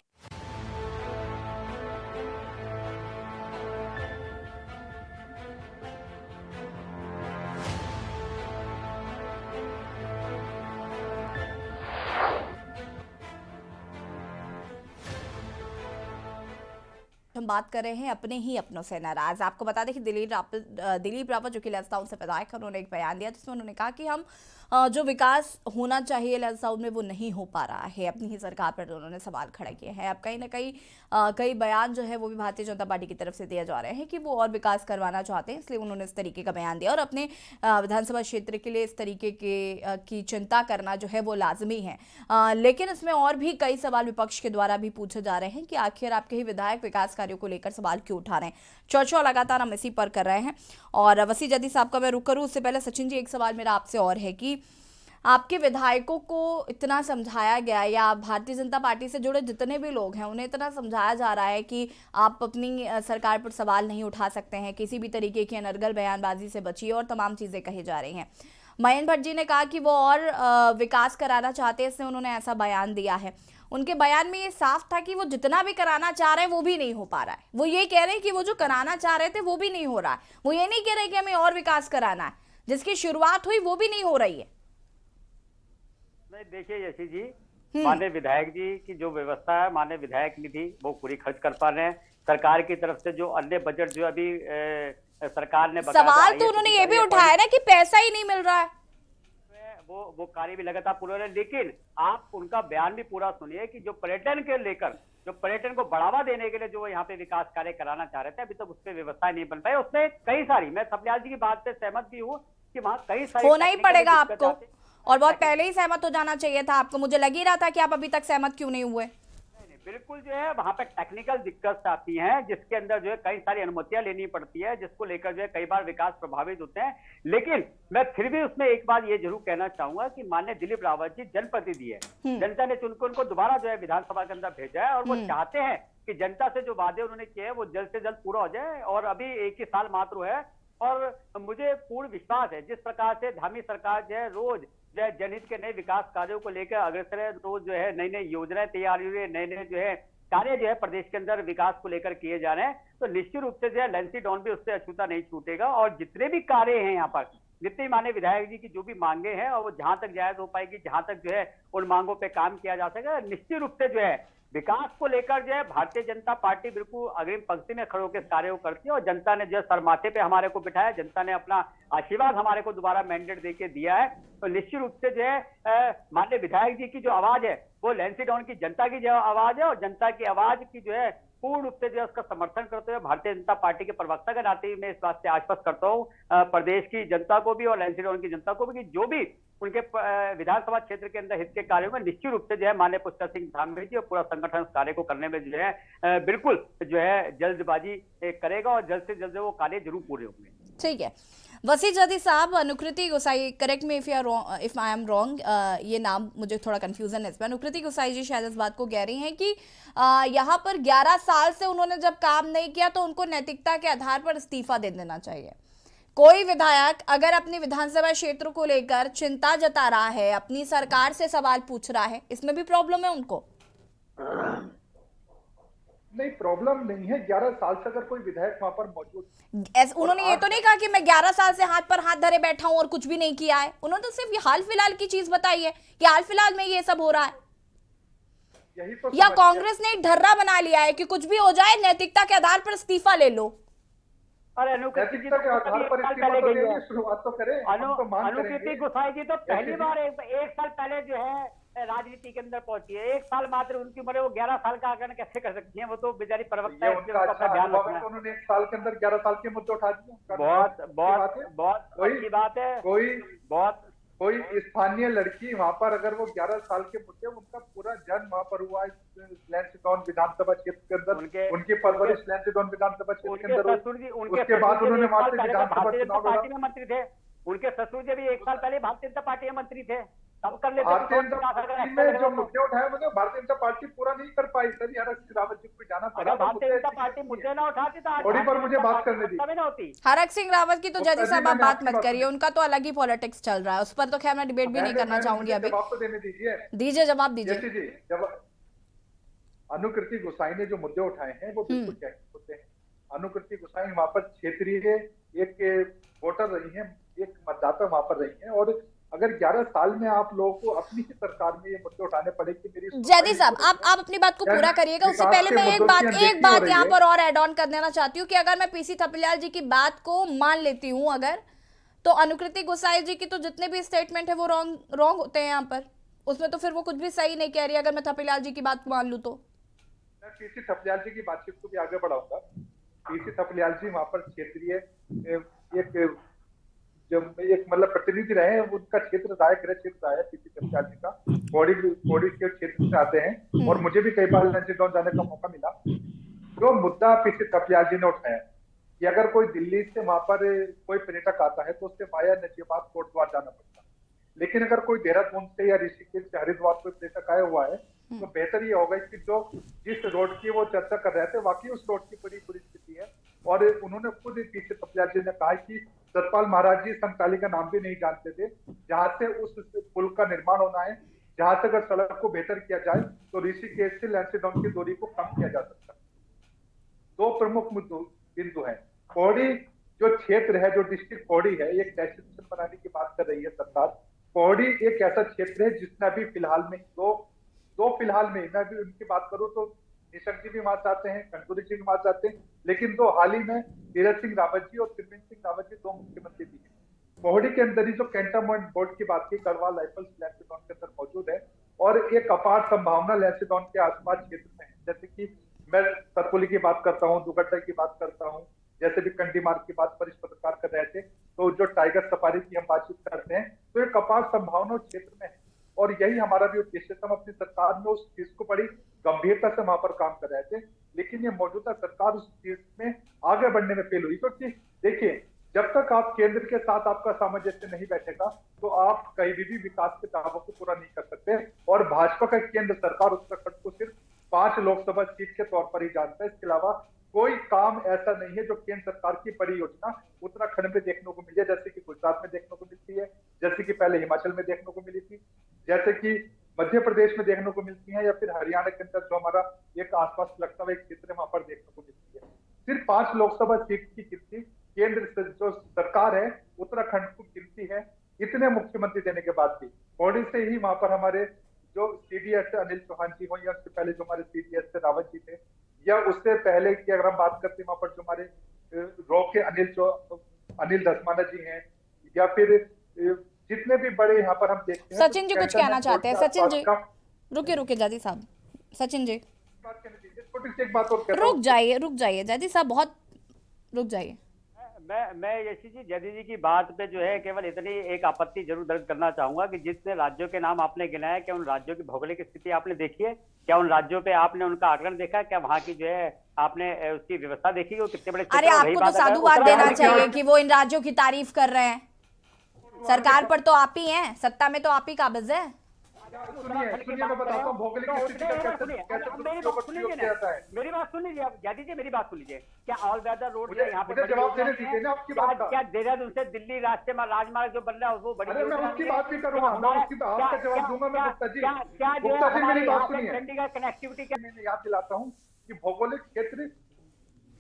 हम बात कर रहे हैं अपने ही अपनों से नाराज। आपको बता दें कि दिलीप रावत जो कि लैंसडाउन से विधायक है, उन्होंने एक बयान दिया जिसमें उन्होंने कहा कि हम जो विकास होना चाहिए लैंसडाउन में वो नहीं हो पा रहा है। अपनी ही सरकार पर उन्होंने सवाल खड़े किए हैं। अब कहीं ना कहीं कई बयान जो है वो भी भारतीय जनता पार्टी की तरफ से दिए जा रहे हैं कि वो और विकास करवाना चाहते हैं, इसलिए उन्होंने इस तरीके का बयान दिया और अपने विधानसभा क्षेत्र के लिए इस तरीके की चिंता करना जो है वो लाजमी है। लेकिन इसमें और भी कई सवाल विपक्ष के द्वारा भी पूछे जा रहे हैं कि आखिर आपके ही विधायक विकास कार्यों को लेकर सवाल क्यों उठा रहे हैं। चर्चा लगातार हम इसी पर कर रहे हैं। और वसी जदी साहब का मैं रुक करूँ उससे पहले सचिन जी, एक सवाल मेरा आपसे और है कि आपके विधायकों को इतना समझाया गया, या भारतीय जनता पार्टी से जुड़े जितने भी लोग हैं उन्हें इतना समझाया जा रहा है कि आप अपनी सरकार पर सवाल नहीं उठा सकते हैं, किसी भी तरीके की अनर्गल बयानबाजी से बचिए और तमाम चीज़ें कही जा रही हैं। मयंक भट्ट जी ने कहा कि वो और विकास कराना चाहते हैं, इसलिए उन्होंने ऐसा बयान दिया है। उनके बयान में ये साफ था कि वो जितना भी कराना चाह रहे हैं वो भी नहीं हो पा रहा है। वो ये कह रहे हैं कि वो जो कराना चाह रहे थे वो भी नहीं हो रहा है। वो ये नहीं कह रहे कि हमें और विकास कराना है, जिसकी शुरुआत हुई वो भी नहीं हो रही है। देखिए यशी जी, माननीय विधायक जी की जो व्यवस्था है, माननीय विधायक निधि वो पूरी खर्च कर पा रहे हैं। सरकार की तरफ से जो अन्य बजट जो अभी सरकार ने सवाल तो उन्होंने ये भी उठाया ना कि पैसा ही नहीं मिल रहा है, वो कार्य भी लगातार पूरा है। लेकिन आप उनका बयान भी पूरा सुनिए कि जो पर्यटन के लेकर, जो पर्यटन को बढ़ावा देने के लिए जो यहाँ पे विकास कार्य कराना चाह रहे थे, अभी तक उस पर व्यवस्था नहीं बन पाई। उसमें कई सारी, मैं सपल्याल जी की बात से सहमत भी हूँ कि वहाँ कई सारी होना ही पड़ेगा आपको, और बहुत पहले ही सहमत हो जाना चाहिए था आपको। मुझे लग ही रहा था कि आप अभी तक सहमत क्यों नहीं हुए। बिल्कुल जो है वहां पे टेक्निकल दिक्कत आती है, जिसके अंदर जो है कई सारी अनुमतियां लेनी पड़ती है, जिसको लेकर जो है कई बार विकास प्रभावित होते हैं। लेकिन मैं फिर भी उसमें एक बात ये जरूर कहना चाहूंगा कि माननीय दिलीप रावत जी जनप्रतिनिधि है, जनता ने चुनकर उनको दोबारा जो है विधानसभा के अंदर भेजा है और वो चाहते हैं कि जनता से जो वादे उन्होंने किए हैं वो जल्द से जल्द पूरा हो जाए। और अभी 1 ही साल मात्र है और मुझे पूर्ण विश्वास है जिस प्रकार से धामी सरकार जो है रोज जो है जनहित के नए विकास कार्यों को लेकर अग्रसर है, रोज जो है नई नई योजनाएं तैयार हुई है, नए जो है कार्य जो है प्रदेश के अंदर विकास को लेकर किए जा रहे हैं, तो निश्चित रूप से जो है लैंसडाउन भी उससे अछूता नहीं छूटेगा। और जितने भी कार्य हैं यहाँ पर, जितने माननीय विधायक जी की जो भी मांगे हैं और वो जहां तक जायज हो पाएगी, जहां तक जो है उन मांगों पे काम किया जा सकेगा, निश्चित रूप से जो है विकास को लेकर जो है भारतीय जनता पार्टी बिल्कुल अग्रिम पंक्ति में खड़े होकर कार्य करती है। और जनता ने जो है सर माथे पे हमारे को बिठाया, जनता ने अपना आशीर्वाद हमारे को दोबारा मैंडेट देके दिया है, तो निश्चित रूप से जो है माननीय विधायक जी की जो आवाज है वो लैंसडाउन की जनता की जो आवाज है, और जनता की आवाज की जो है पूर्ण रूप से जो है उसका समर्थन करते हुए भारतीय जनता पार्टी के प्रवक्ता के नाते मैं इस बात से आश्वस्त करता हूँ प्रदेश की जनता को भी और लैंसडाउन की जनता को भी कि जो भी उनके विधानसभा क्षेत्र के अंदर हित के कार्यों में निश्चित रूप से जो है माननीय पुष्कर सिंह धामी जी और पूरा संगठन उस कार्य को करने में जो है बिल्कुल जो है जल्दबाजी करेगा और जल्द से जल्द वो कार्य जरूर पूरे होंगे। ठीक है, वसी जदी साहब, Anukriti Gosain, correct me if I am wrong, ये नाम मुझे थोड़ा कंफ्यूजन है इसमें। अनुकृति गोसाई जी शायद इस बात को कह रही हैं कि यहाँ पर 11 साल से उन्होंने जब काम नहीं किया तो उनको नैतिकता के आधार पर इस्तीफा दे देना चाहिए। कोई विधायक अगर अपनी विधानसभा क्षेत्र को लेकर चिंता जता रहा है, अपनी सरकार से सवाल पूछ रहा है, इसमें भी प्रॉब्लम है उनको? नहीं, प्रॉब्लम नहीं है। 11 साल से अगर कोई विधायक वहां पर मौजूद, उन्होंने ये तो नहीं कहा कि मैं 11 साल से हाथ पर हाथ धरे बैठा हूं और कुछ भी नहीं किया है। उन्होंने तो सिर्फ हाल फिलहाल की चीज बताई है कि हाल फिलहाल में ये सब हो रहा है। यही तो या कांग्रेस ने एक ढर्रा बना लिया है कि कुछ भी हो जाए नैतिकता के आधार पर इस्तीफा ले लो। और अनुकृति जी के आधार पर इस्तीफा तो देंगे, शुरुआत तो करें। अनुकृति गोसाई जी तो पहली बार एक साल पहले जो है राजनीति के अंदर पहुंची है। 1 साल मात्र उनकी उम्र है, वो 11 साल का आकलन कैसे कर सकती हैं? वो तो बेचारी प्रवक्ता है, उनका ध्यान रखना। उन्होंने 1 साल के अंदर 11 साल के मुद्दे उठा दिए। बहुत अच्छी बात है। कोई स्थानीय लड़की वहां पर अगर वो 11 साल के मुद्दे, उनका पूरा जन्म वहां पर हुआ लैंसडाउन विधानसभा क्षेत्र के अंदर, उनकी परवरिश लैंसडाउन विधानसभा क्षेत्र के अंदर, उसके बाद उन्होंने वहां से विधानसभा चुनाव पार्टी में मंत्री थे। उनके ससुर जी भी 1 साल पहले भारतीय जनता पार्टी में मंत्री थे। तब कर लेते। भारतीय जनता पार्टी में जो मुद्दे उठाए, मतलब भारतीय जनता पार्टी पूरा नहीं कर पाई। सर हरक सिंह रावत जी को जाना पड़ा। भारतीय जनता पार्टी मुद्दे ना उठाती तो थोड़ी पर मुझे बात करने दी। हरक सिंह रावत की तो जैसे साहब आप बात मत करिए, उनका तो अलग ही पॉलिटिक्स चल रहा है, उस पर तो खैर मैं डिबेट भी नहीं करना चाहूंगी अभी। जवाब तो देने दीजिए जवाब दीजिए। जी, जब अनुकृति गोसाई ने जो मुद्दे उठाए हैं वो बिल्कुल जायज मुद्दे हैं। अनुकृति गोसाई वहां पर क्षेत्रीय एक वोटर रही है, एक मतदाता वहां पर रही है, और अगर 11 साल में आप लोगों को अपनी ही सरकार में ये मुद्दे उठाने पड़े कि मेरी जैदी साहब आप अपनी बात को पूरा करिएगा। उससे पहले मैं एक बात यहाँ पर और ऐड ऑन कर देना चाहती हूँ कि अगर मैं पीसी थपलियाल जी की बात को मान लेती हूँ अगर, तो अनुकृति गोसाई जी की तो जितने भी स्टेटमेंट है वो रॉन्ग होते हैं यहाँ पर। उसमें तो फिर वो कुछ भी सही नहीं कह रही अगर मैं थपलियाल जी की बात को मान लूँ तो। मैं पीसी थपलियाल जी की बातचीत को भी आगे बढ़ाऊंगा। पीसी थपलियाल जी वहां पर क्षेत्रीय एक मतलब प्रतिनिधि रहे हैं, उनका क्षेत्र राय गृह क्षेत्र आया पीसी थपलियाल जी का, पौड़ी के क्षेत्र से आते हैं, और मुझे भी कई बार लैंसडाउन जाने का मौका मिला। जो मुद्दा पीसी थपलियाल जी ने उठाया कि अगर कोई दिल्ली से वहां पर कोई पर्यटक आता है तो उससे वाया नजीबाबाद कोटद्वार जाना पड़ता है, लेकिन अगर कोई देहरादून से या ऋषिकेश से हरिद्वार कोई पर्यटक आया हुआ है तो बेहतर ये होगा कि जो जिस रोड की वो चर्चा कर रहे थे वाकई उस रोड की बड़ी बुरी स्थिति है। और उन्होंने खुद पीसी थपलियाल जी ने कहा कि सतपाल महाराज जी संताली का नाम भी नहीं जानते थे, जहां से उस पुल का निर्माण होना है, जहां से अगर सड़क को बेहतर किया जाए तो ऋषिकेश से लैंसडाउन की दूरी को कम किया जा सकता है। 2 प्रमुख बिंदु हैं। पौड़ी जो क्षेत्र है, जो डिस्ट्रिक्ट पौड़ी है, एक डेस्टिनेशन बनाने की बात कर रही है सरकार। पौड़ी एक ऐसा क्षेत्र है जिसने अभी फिलहाल में मैं भी उनकी बात करूं तो निशंक जी भी वहां से आते हैं, कंटूरी जी भी वहां से आते हैं, लेकिन 2 हाल ही में तीरथ सिंह रावत जी और त्रिवेंद्र सिंह रावत जी 2 मुख्यमंत्री भी हैं। पौड़ी के अंदर ही जो कैंटोनमेंट बोर्ड की बात की, गढ़वाल राइफल्स लैंसडाउन के अंदर मौजूद है, और एक अपार संभावना लैंसडाउन के आसपास क्षेत्र में है। जैसे कि मैं सरपुली की बात करता हूँ, दुगड्डा की बात करता हूँ, जैसे भी कंडी मार्ग की बात पर इस पत्रकार कर रहे थे, तो जो टाइगर सफारी की हम बातचीत करते हैं, तो एक अपार संभावना क्षेत्र में है। और यही हमारा भी उद्देश्य था। हम अपनी सरकार में उस चीज को बड़ी गंभीरता से वहां पर काम कर रहे थे, लेकिन ये मौजूदा सरकार उस चीज में आगे बढ़ने में फेल हुई। क्योंकि देखिए, जब तक आप केंद्र के साथ आपका सामंजस्य नहीं बैठेगा तो आप कहीं भी विकास के दावों को पूरा नहीं कर सकते। और भाजपा का केंद्र सरकार उत्तराखंड को सिर्फ 5 लोकसभा सीट के तौर पर ही जानता है। इसके अलावा कोई काम ऐसा नहीं है जो केंद्र सरकार की परियोजना उत्तराखंड में देखने को मिली है, जैसे कि गुजरात में देखने को मिलती है, जैसे कि पहले हिमाचल में देखने को मिली थी, जैसे कि मध्य प्रदेश में देखने को मिलती है, या फिर हरियाणा के अंदर जो हमारा एक आसपास लगता हुआ एक क्षेत्र है वहां पर देखने को मिलती है। सिर्फ 5 लोकसभा सीट की गिनती केंद्र से जो सरकार है उत्तराखंड को गिनती है, इतने मुख्यमंत्री देने के बाद भी। पौड़ी से ही वहां पर हमारे जो सीडीएस अनिल चौहान जी हो, या उससे पहले जो हमारे सीडीएस से रावत जी थे, या उससे पहले की अगर हम बात करते हैं वहां पर जो हमारे रॉ के अनिल धसमाना जी हैं, या फिर जितने भी बड़े यहाँ पर हम देखते हैं। सचिन जी कुछ कहना चाहते हैं। सचिन जी रुके जादी साहब, सचिन जी छोटी सी एक बात और रुक जाइए जादी साहब, बहुत रुक जाइए। मैं यशी जी जैदी जी की बात पे जो है केवल इतनी एक आपत्ति जरूर दर्ज करना चाहूंगा कि जितने राज्यों के नाम आपने गिनाए, क्या उन राज्यों की भौगोलिक स्थिति आपने देखी है? क्या उन राज्यों पे आपने उनका आकलन देखा? क्या वहाँ की जो है आपने उसकी व्यवस्था देखी कि वो कितने बड़े अरे आपको तो साधुवाद देना चाहिए कि वो इन राज्यों की तारीफ कर रहे हैं। सरकार पर तो आप ही हैं, सत्ता में तो आप ही काबिज है। सुनिए मैं बताता हूँ भौगोलिक स्थिति का कैसे प्रयोग किया जाता है। मेरी बात सुन लीजिए, जैदी जी मेरी बात सुन लीजिए। क्या ऑल वेदर रोड जो यहाँ पे जवाब देने दीजिए ना आपकी बात का। क्या देहरादून से दिल्ली रास्ते में राजमार्ग जो बन रहा है वो बड़ी? अरे मैं उसकी बात भी करूंगा, मैं उसकी आपका जवाब दूंगा मैं गुप्ता जी। गुप्ता जी मेरी बात सुनिए, चंडीगढ़ कनेक्टिविटी मैं याद दिलाता हूँ कि भौगोलिक क्षेत्र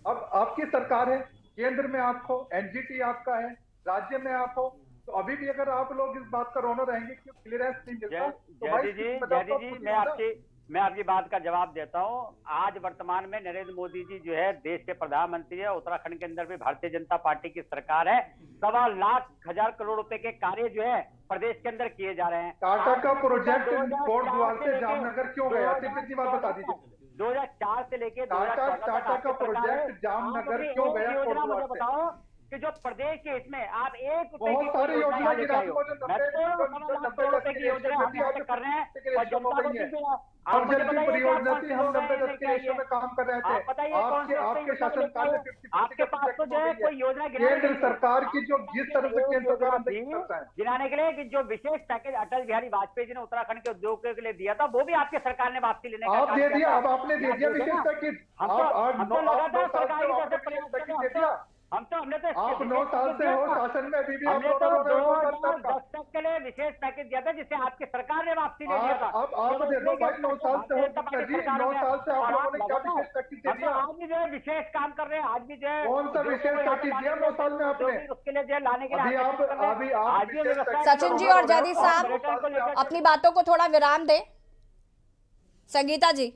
अब आपकी सरकार है, केंद्र में आप हो, एनजीटी आपका है, राज्य में आप हो, तो अभी भी अगर आप लोग इस बात का रोना रहेंगे कि क्लियरेंस नहीं मिलता तो भाई जैदी जी मैं आपकी बात का जवाब देता हूँ। आज वर्तमान में नरेंद्र मोदी जी जो है देश के प्रधानमंत्री है, उत्तराखंड के अंदर भी भारतीय जनता पार्टी की सरकार है। 1.25 लाख करोड़ रुपए के कार्य जो है प्रदेश के अंदर किए जा रहे हैं। टाटा का प्रोजेक्ट कोटद्वार से जामनगर क्यों गया? सिर्फ इतनी बात बता दीजिए। 2004 से लेके टाटा का प्रोजेक्ट जामनगर क्यों गया कोटद्वार से? बताओ कि जो प्रदेश के इसमें आप एक बहुत सारी योजना की राशि की योजना कर रहे हैं और जल की परियोजना थी, हम 90-10 के रेशो में काम कर रहे थे। आपके शासनकाल में 50% आपके पास तो जो है कोई योजना केंद्र सरकार की जो जिस तरह से केंद्र सरकार करता है गिनाने के लिए कि जो विशेष पैकेज अटल बिहारी वाजपेयी जी ने उत्तराखंड के उद्योगों के लिए दिया था वो भी आपकी सरकार ने वापसी लेने का आप दे दिया। अब आपने दे दिया विशेष पैकेज, दे दिया। हमने तो आप 9 साल से हो शासन में, अभी भी आप 2010 तक के लिए विशेष पैकेज दिया था जिसे आपकी सरकार ने वापसी ले लिया था। अब आप दे दो भाई, 9 साल से हो जी, 9 साल से आप लोगों ने क्या विशेष पैकेज दे दिया? आज भी जो है विशेष काम कर रहे हैं, आज भी जो है कौन सा विशेष पैकेज दिया 9 साल में आपने? उसके लिए जो है लाने के लिए सचिन जी और जैदी साहब अपनी बातों को थोड़ा विराम दें। संगीता जी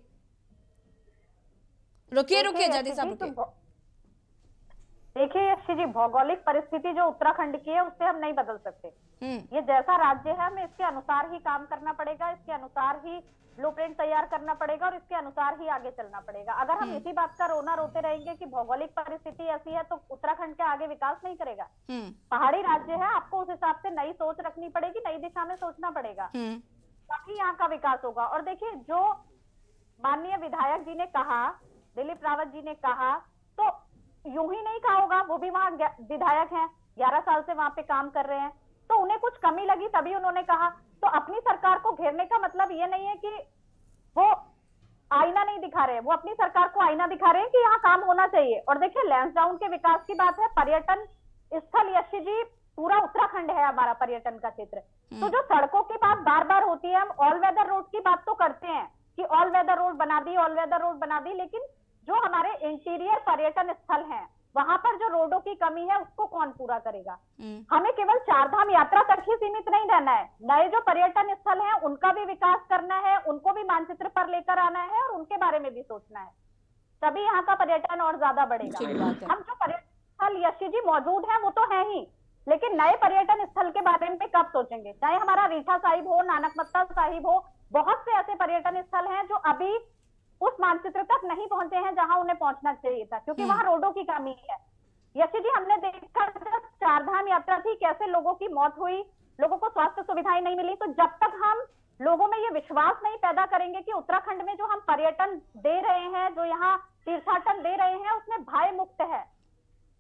रुकिए जैदी साहब रुकिए। देखिए यशी जी, भौगोलिक परिस्थिति जो उत्तराखंड की है उससे हम नहीं बदल सकते। ये जैसा राज्य है हमें इसके अनुसार ही काम करना पड़ेगा, इसके अनुसार ही ब्लूप्रिंट तैयार करना पड़ेगा और इसके अनुसार ही आगे चलना पड़ेगा। अगर हम इसी बात का रोना रोते रहेंगे कि भौगोलिक परिस्थिति ऐसी है तो उत्तराखंड का आगे विकास नहीं करेगा। पहाड़ी राज्य है, आपको उस हिसाब से नई सोच रखनी पड़ेगी, नई दिशा में सोचना पड़ेगा, तभी यहाँ का विकास होगा। और देखिए जो माननीय विधायक जी ने कहा, दिलीप रावत जी ने कहा, तो यूं ही नहीं कहा होगा, वो भी वहाँ विधायक हैं, 11 साल से वहां पे काम कर रहे हैं, तो उन्हें कुछ कमी लगी तभी उन्होंने कहा। तो अपनी सरकार को घेरने का मतलब ये नहीं है कि वो आईना नहीं दिखा रहे, वो अपनी सरकार को आईना दिखा रहे हैं कि यहाँ काम होना चाहिए। और देखिए लैंसडाउन के विकास की बात है, पर्यटन स्थल यशी जी पूरा उत्तराखंड है हमारा पर्यटन का क्षेत्र। तो जो सड़कों की बात बार बार होती है, हम ऑल वेदर रोड की बात तो करते हैं कि ऑल वेदर रोड बना दी, ऑल वेदर रोड बना दी, लेकिन जो हमारे इंटीरियर पर्यटन स्थल हैं वहां पर जो रोडों की कमी है उसको कौन पूरा करेगा? हमें केवल 4 धाम यात्रा तक ही सीमित नहीं रहना है, नए जो पर्यटन स्थल हैं उनका भी विकास करना है, उनको भी मानचित्र पर लेकर आना है और उनके बारे में भी सोचना है, तभी यहाँ का पर्यटन और ज्यादा बढ़ेगा। हम जो पर्यटन स्थल यशी जी मौजूद है वो तो है ही, लेकिन नए पर्यटन स्थल के बारे में कब सोचेंगे? चाहे हमारा रीठा साहिब हो, नानकमत्ता साहिब हो, बहुत से ऐसे पर्यटन स्थल हैं जो अभी उस मानचित्र तक नहीं पहुंचे हैं जहां उन्हें पहुंचना चाहिए था, क्योंकि वहां रोडों की कमी है। यशी जी हमने देखा जब 4 धाम यात्रा थी कैसे लोगों की मौत हुई, लोगों को स्वास्थ्य सुविधाएं नहीं मिली। तो जब तक हम लोगों में ये विश्वास नहीं पैदा करेंगे कि उत्तराखंड में जो हम पर्यटन दे रहे हैं, जो यहाँ तीर्थाटन दे रहे हैं, उसमें भय मुक्त है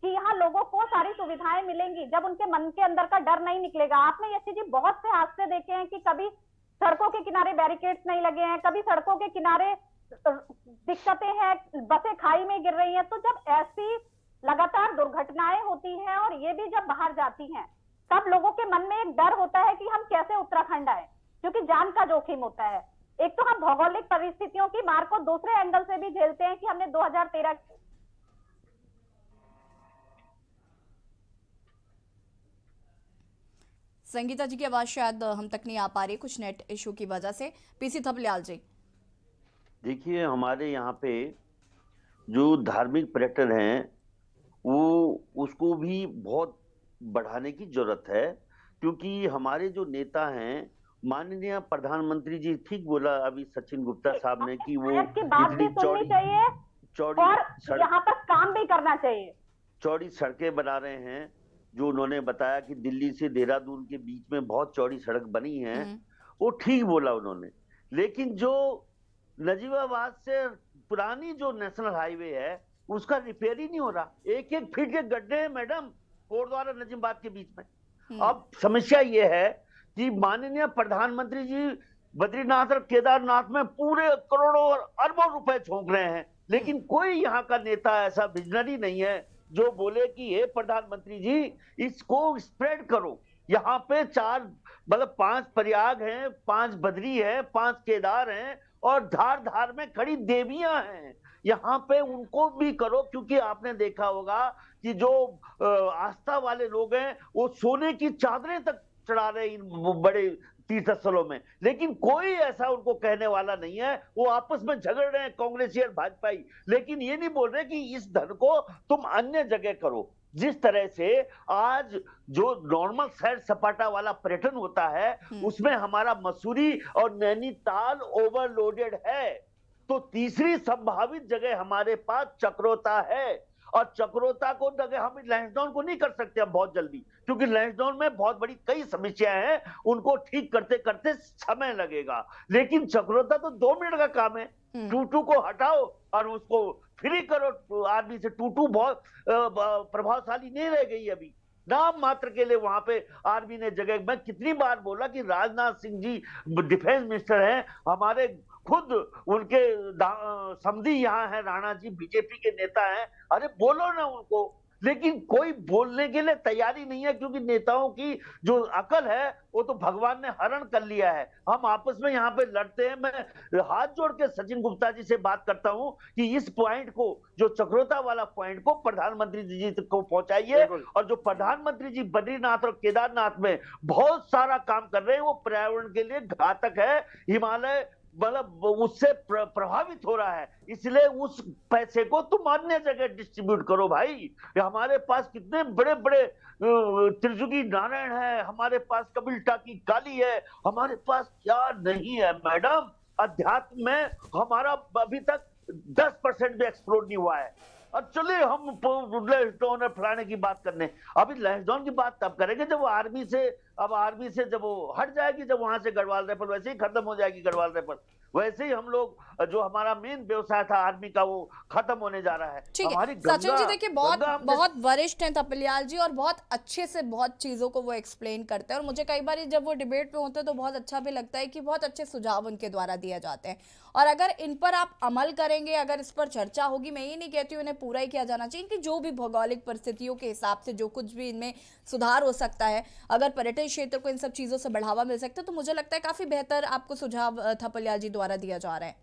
कि यहाँ लोगों को सारी सुविधाएं मिलेंगी, जब उनके मन के अंदर का डर नहीं निकलेगा। आपने यशी जी बहुत से हादसे देखे हैं कि कभी सड़कों के किनारे बैरिकेड्स नहीं लगे हैं, कभी सड़कों के किनारे दिक्कतें हैं, बसें खाई में गिर रही हैं। तो जब ऐसी लगातार दुर्घटनाएं होती हैं और ये भी जब बाहर जाती हैं, तब लोगों के मन में एक डर होता है कि हम कैसे उत्तराखंड आए, क्योंकि जान का जोखिम होता है। एक तो हम भौगोलिक परिस्थितियों की मार को दूसरे एंगल से भी झेलते हैं कि हमने 2013 संगीता जी की आवाज शायद हम तक नहीं आ पा रही कुछ नेट इशू की वजह से। पीसी थपलियाल जी, देखिए हमारे यहाँ पे जो धार्मिक पर्यटन है वो उसको भी बहुत बढ़ाने की जरूरत है, क्योंकि हमारे जो नेता हैं, माननीय प्रधानमंत्री जी ठीक बोला अभी सचिन गुप्ता साहब ने कि वो बात भी सुननी चाहिए और यहाँ पर काम भी करना चाहिए। चौड़ी सड़कें बना रहे हैं, जो उन्होंने बताया कि दिल्ली से देहरादून के बीच में बहुत चौड़ी सड़क बनी है, वो ठीक बोला उन्होंने। लेकिन जो नजीबाबाद से पुरानी जो नेशनल हाईवे है उसका रिपेयर ही नहीं हो रहा। 1-1 फीट के गड्ढे हैं मैडम, कोटद्वार नजीबाबाद के बीच में। अब समस्या ये है कि माननीय प्रधानमंत्री जी बद्रीनाथ और केदारनाथ में पूरे करोड़ों और अरबों रुपए झोंक रहे हैं, लेकिन कोई यहाँ का नेता ऐसा विजनरी नहीं है जो बोले कि हे प्रधानमंत्री जी इसको स्प्रेड करो। यहाँ पे 5 प्रयाग हैं, 5 बद्री है, 5 केदार हैं और धार धार में खड़ी देवियां हैं। यहाँ पे उनको भी करो, क्योंकि आपने देखा होगा कि जो आस्था वाले लोग हैं वो सोने की चादरें तक चढ़ा रहे इन बड़े तीर्थ स्थलों में, लेकिन कोई ऐसा उनको कहने वाला नहीं है। वो आपस में झगड़ रहे हैं कांग्रेसी और भाजपाई, लेकिन ये नहीं बोल रहे कि इस धन को तुम अन्य जगह करो। जिस तरह से आज जो नॉर्मल सैर सपाटा वाला पर्यटन होता है उसमें हमारा मसूरी और नैनीताल ओवरलोडेड है, तो तीसरी संभावित जगह हमारे पास चक्रोता है। और चक्रोता को हम लैंसडाउन को नहीं कर सकते हम बहुत जल्दी, क्योंकि लैंसडाउन में बहुत बड़ी कई समस्याएं हैं, उनको ठीक करते करते समय लगेगा। लेकिन चक्रोता तो 2 मिनट का काम है। टूटू को हटाओ और उसको फ्री करो आर्मी से। टूटू बहुत प्रभावशाली नहीं रह गई अभी, नाम मात्र के लिए वहां पे आर्मी ने जगह। मैं कितनी बार बोला कि राजनाथ सिंह जी डिफेंस मिनिस्टर हैं, हमारे खुद उनके समधी यहाँ है, राणा जी बीजेपी के नेता हैं, अरे बोलो ना उनको। लेकिन कोई बोलने के लिए तैयारी नहीं है, क्योंकि नेताओं की जो अकल है वो तो भगवान ने हरण कर लिया है। हम आपस में यहाँ पे लड़ते हैं। मैं हाथ जोड़ के सचिन गुप्ता जी से बात करता हूँ कि इस पॉइंट को, जो चक्रोता वाला पॉइंट को प्रधानमंत्री जी को पहुंचाइए। और जो प्रधानमंत्री जी बद्रीनाथ और केदारनाथ में बहुत सारा काम कर रहे हैं वो पर्यावरण के लिए घातक है। हिमालय मतलब उससे प्रभावित हो रहा है, इसलिए उस पैसे को तुम अन्य जगह डिस्ट्रीब्यूट करो भाई। हमारे पास कितने बड़े बड़े त्रिजुगी नारायण है, हमारे पास कबिल्टा की काली है, हमारे पास क्या नहीं है मैडम। अध्यात्म में हमारा अभी तक 10% भी एक्सप्लोर नहीं हुआ है। और चलिए हम लैंसडाउन और फलाने की बात करने, अभी लैंसडाउन की बात तब करेंगे जब आर्मी से जब वो हट जाएगी, जब वहां से गढ़वाल रेफर वैसे ही खत्म हो जाएगी। गढ़वाल रेफर वैसे ही हम लोग जो हमारा मेन व्यवसाय था आर्मी का वो खत्म होने जा रहा है। ठीक है सचिन जी, देखिए बहुत वरिष्ठ हैं तपलियाल जी और बहुत अच्छे से बहुत चीजों को वो एक्सप्लेन करते हैं, और मुझे कई बार जब वो डिबेट पे होते हैं तो बहुत अच्छा भी लगता है कि बहुत अच्छे सुझाव उनके द्वारा दिए जाते हैं। और अगर इन पर आप अमल करेंगे, अगर इस पर चर्चा होगी, मैं ये नहीं कहती हूँ इन्हें पूरा ही किया जाना चाहिए, कि जो भी भौगोलिक परिस्थितियों के हिसाब से जो कुछ भी इनमें सुधार हो सकता है, अगर पर्यटन क्षेत्र को इन सब चीजों से बढ़ावा मिल सकता है, तो मुझे लगता है काफी बेहतर आपको सुझाव थपलियाल जी द्वारा दिया जा रहा है।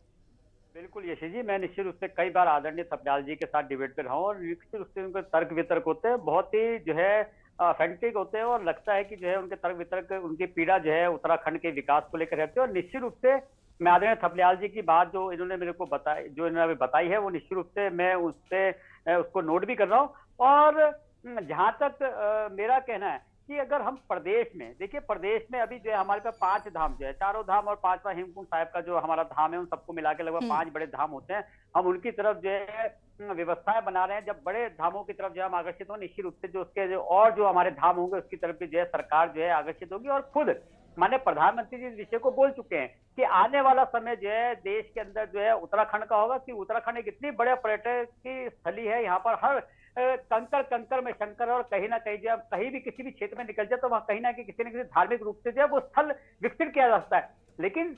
बिल्कुल यशी जी, मैं निश्चित रूप से कई बार आदरणीय थपलियाल जी के साथ डिबेट पे रहा हूँ, और निश्चित रूप से उनके तर्क वितर्क होते हैं, बहुत ही जो है फैंटिक होते हैं, और लगता है कि जो है उनके तर्क वितर्क, उनकी पीड़ा जो है उत्तराखंड के विकास को लेकर रहती है। और निश्चित रूप से मैं आदरणीय थपलियाल जी की बात जो इन्होंने मेरे को बताई, जो इन्होंने बताई है, वो निश्चित रूप से मैं उसको नोट भी कर रहा हूँ। और जहां तक मेरा कहना है कि अगर हम प्रदेश में देखिए, प्रदेश में अभी जो है हमारे पास 5 धाम जो है, 4 धाम और 5वां हेमकुंड साहिब का जो हमारा धाम है, उन सबको मिला के लगभग 5 बड़े धाम होते हैं। हम उनकी तरफ जो है व्यवस्थाएं बना रहे हैं। जब बड़े धामों की तरफ जो है हम आकर्षित हो, निश्चित रूप से जो उसके जो हमारे धाम होंगे उसकी तरफ भी जो है सरकार जो है आकर्षित होगी। और खुद माननीय प्रधानमंत्री जी इस विषय को बोल चुके हैं कि आने वाला समय जो है देश के अंदर जो है उत्तराखंड का होगा, कि उत्तराखंड एक इतनी बड़े पर्यटन की स्थली है। यहाँ पर हर कंकर में शंकर, और कहीं ना कहीं जब कहीं भी किसी भी क्षेत्र में निकल जाए तो वहां कहीं ना कहीं किसी न किसी धार्मिक रूप से जो है वो स्थल विकसित किया जा सकता है। लेकिन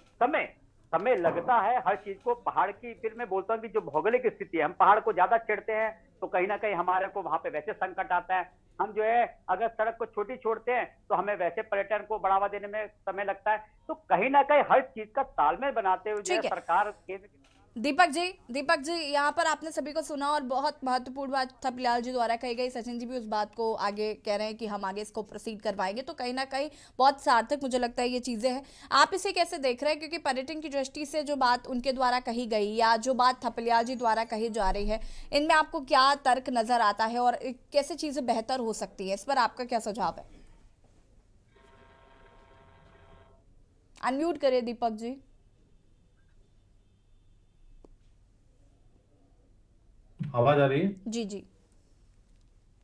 समय लगता है हर चीज को। पहाड़ की, फिर मैं बोलता हूँ कि जो भौगोलिक स्थिति है, हम पहाड़ को ज्यादा चढ़ते हैं तो कहीं ना कहीं हमारे को वहां पे वैसे संकट आता है। हम जो है अगर सड़क को छोटी छोड़ते हैं तो हमें वैसे पर्यटन को बढ़ावा देने में समय लगता है। तो कहीं ना कहीं हर चीज का तालमेल बनाते हुए जो है सरकार केंद्र। दीपक जी यहाँ पर आपने सभी को सुना, और बहुत महत्वपूर्ण बात थपलियाल जी द्वारा कही गई। सचिन जी भी उस बात को आगे कह रहे हैं कि हम आगे इसको प्रोसीड करवाएंगे, तो कहीं ना कहीं बहुत सार्थक मुझे लगता है ये चीज़ें हैं। आप इसे कैसे देख रहे हैं, क्योंकि पर्यटन की दृष्टि से जो बात उनके द्वारा कही गई या जो बात थपलियाल जी द्वारा कही जा रही है, इनमें आपको क्या तर्क नजर आता है और कैसे चीज़ें बेहतर हो सकती है, इस पर आपका क्या सुझाव है? अनम्यूट करिए दीपक जी। आवाज आ रही है? जी।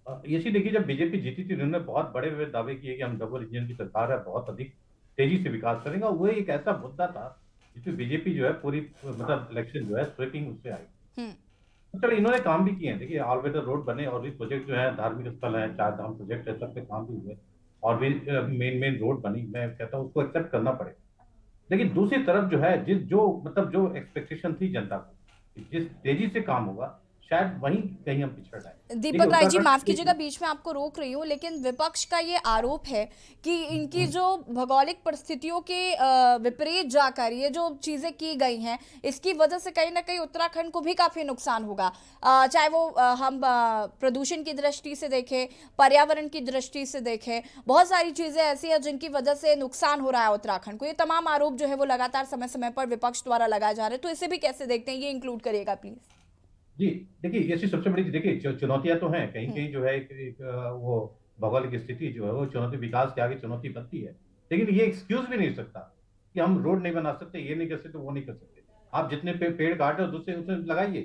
ये चीज देखिए, जब बीजेपी जीती थी उन्होंने बहुत बड़े बड़े दावे किए कि हम डबल इंजन की सरकार है, बहुत अधिक तेजी से विकास करेंगे। वो एक ऐसा मुद्दा था जिसमें बीजेपी जो है पूरी मतलब इलेक्शन जो है स्वीपिंग उससे आई। चलो इन्होंने काम भी किए हैं, देखिए ऑल वेदर रोड बने और भी प्रोजेक्ट जो है, धार्मिक स्थल है, चार धाम प्रोजेक्ट है, सब पे काम भी हुए और भी मेन रोड बनी। मैं कहता हूँ उसको एक्सेप्ट करना पड़ेगा। लेकिन दूसरी तरफ जो है जो एक्सपेक्टेशन थी जनता को, जिस तेजी से काम होगा, शायद वहीं कहीं हम पिछड़ जाए। दीपक राय जी, माफ कीजिएगा बीच में आपको रोक रही हूँ, लेकिन विपक्ष का ये आरोप है कि इनकी जो भौगोलिक परिस्थितियों के विपरीत जाकर ये जो चीजें की गई हैं, इसकी वजह से कहीं ना कहीं उत्तराखंड को भी काफी नुकसान होगा। चाहे वो हम प्रदूषण की दृष्टि से देखें, पर्यावरण की दृष्टि से देखें, बहुत सारी चीजें ऐसी हैं जिनकी वजह से नुकसान हो रहा है उत्तराखंड को। ये तमाम आरोप जो है वो लगातार समय समय पर विपक्ष द्वारा लगाए जा रहे हैं, तो इसे भी कैसे देखते हैं, ये इंक्लूड करिएगा प्लीज। जी देखिए, ये चीज सबसे बड़ी, देखिए चुनौतियां तो हैं कहीं कहीं जो है वो भौगोलिक स्थिति जो है वो चुनौती, विकास के आगे चुनौती बनती है। लेकिन ये एक्सक्यूज भी नहीं सकता कि हम रोड नहीं बना सकते, ये नहीं कर सकते, वो नहीं कर सकते। आप जितने पेड़ काटे हो दूसरे उसे लगाइए।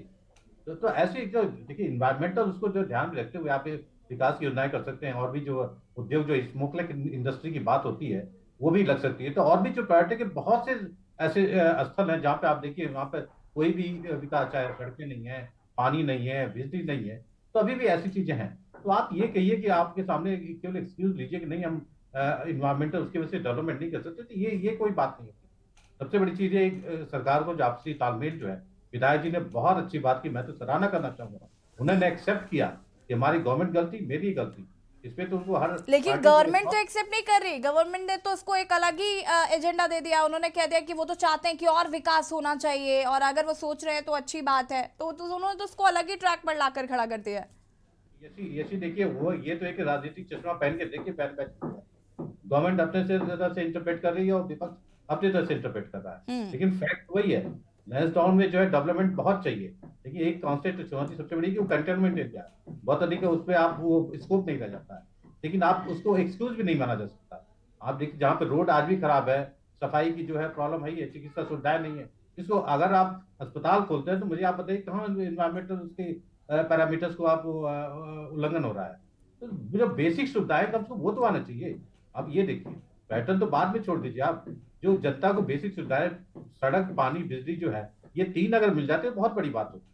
तो ऐसे जो देखिए इन्वायरमेंटल उसको जो ध्यान में रखते हुए आप विकास की योजनाएं कर सकते हैं। और भी जो उद्योग, जो स्मोकलेस इंडस्ट्री की बात होती है वो भी लग सकती है। तो और भी जो प्रायोरिटी के बहुत से ऐसे स्थल हैं जहाँ पे आप देखिए वहाँ पे कोई भी विकास, चाहे सड़कें नहीं है, पानी नहीं है, बिजली नहीं है, तो अभी भी ऐसी चीजें हैं। तो आप ये कहिए कि आपके सामने केवल एक्सक्यूज लीजिए कि नहीं हम इन्वायरमेंटल उसकी वजह से डेवलपमेंट नहीं कर सकते, तो ये कोई बात नहीं होती। सबसे बड़ी चीज है सरकार को जो आपसी तालमेल जो है, विधायक जी ने बहुत अच्छी बात की, मैं तो सराहना करना चाहूंगा। उन्होंने एक्सेप्ट किया कि हमारी गवर्नमेंट गलती, मेरी गलती, इसमें तो उनको हर, लेकिन गवर्नमेंट तो एक्सेप्ट नहीं कर रही। गवर्नमेंट ने तो उसको एक अलग ही एजेंडा दे दिया। उन्होंने कह दिया कि वो तो चाहते हैं कि और विकास होना चाहिए, और अगर वो सोच रहे हैं तो अच्छी बात है। तो उन्होंने तो उसको अलग ही ट्रैक पर लाकर खड़ा कर दिया। ये देखिए, वो ये तो एक राजनीतिक चश्मा पहन के देखिए, गवर्नमेंट अपने से तरह से इंटरप्रेट कर रही है और विपक्ष अपनी तरह से इंटरप्रेट कर रहा है। लेकिन फैक्ट वही है, लैंसडाउन में जो है डेवलपमेंट बहुत चाहिए। देखिए एक कॉन्सेप्ट चुनौती सबसे बड़ी कि वो कंटेनमेंट एरिया बहुत अधिक है, उस पर आप वो स्कोप नहीं रह जाता है। लेकिन आप उसको एक्सक्यूज भी नहीं माना जा सकता। आप देखिए जहाँ पे रोड आज भी खराब है, सफाई की जो है प्रॉब्लम है, चिकित्सा सुविधाएं नहीं है, इसको अगर आप अस्पताल खोलते हैं तो मुझे आप बताइए कहाँ इन्वायरमेंटल उसके पैरामीटर्स को आप उल्लंघन हो रहा है। तो जो बेसिक सुविधाएं कम से कम वो तो आना चाहिए। आप ये देखिए, पैटर्न तो बाद में छोड़ दीजिए, आप जो जनता को बेसिक सुविधाएं, सड़क, पानी, बिजली जो है, ये तीन अगर मिल जाते हैं बहुत बड़ी बात होती है।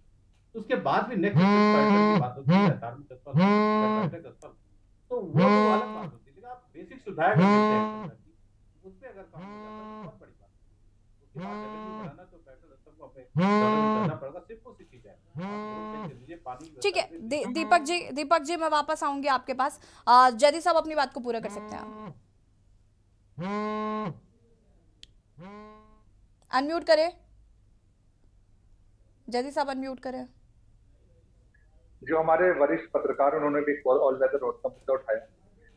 तो उसके बाद भी नेक्स्ट पैटर्न की बात होती है, धार्मिक स्थल, पर्यटक स्थल, तो वो तो अलग बात होती है। लेकिन आप बेसिक सुविधाएं अगर देते हैं उस पे अगर काम हो जाता है तो बहुत बड़ी बात है। उसके बाद अगर भी बढ़ाना तो पर्यटन स्थल को अपने करना पड़ेगा, सिर्फ वो चीज है। ठीक है दीपक जी मैं वापस आऊंगी आपके पास। जयदीप साहब अपनी बात को पूरा कर सकते हैं आप। अनम्यूट करें जयदीप साहब, अनम्यूट करें। जो हमारे वरिष्ठ पत्रकार, उन्होंने भी ऑल वेदर रोड का मुद्दा उठाया।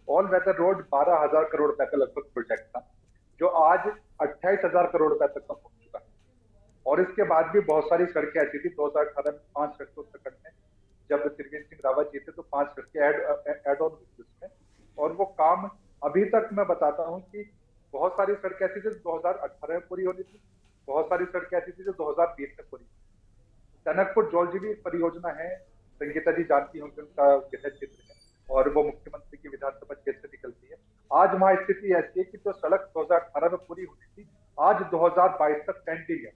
ऑल वेदर रोड 12,000 करोड़ रुपए का लगभग प्रोजेक्ट था, जो आज 28,000 करोड़ रुपए तक का पहुंच चुका है। और इसके बाद भी बहुत सारी सड़कें ऐसी थी, 2018 में 5 सड़कें उत्तराखंड में, जब त्रिवेंद्र सिंह रावत जी थे तो 5 सड़कें एड ऑन हुई उसमें। और वो काम अभी तक मैं बताता हूँ कि बहुत सारी सड़कें ऐसी थी 2018 में पूरी होनी थी, बहुत सारी सड़कें ऐसी थी जो 2020 में पूरी। टनकपुर जौलजीबी परियोजना है, संगीता जी जानती होंगे, उनका गृह क्षेत्र है और वो मुख्यमंत्री की विधानसभा क्षेत्र से निकलती है। आज वहां स्थिति ऐसी है कि जो सड़क 2018 में पूरी होनी थी, आज 2022 तक पेंडिंग है।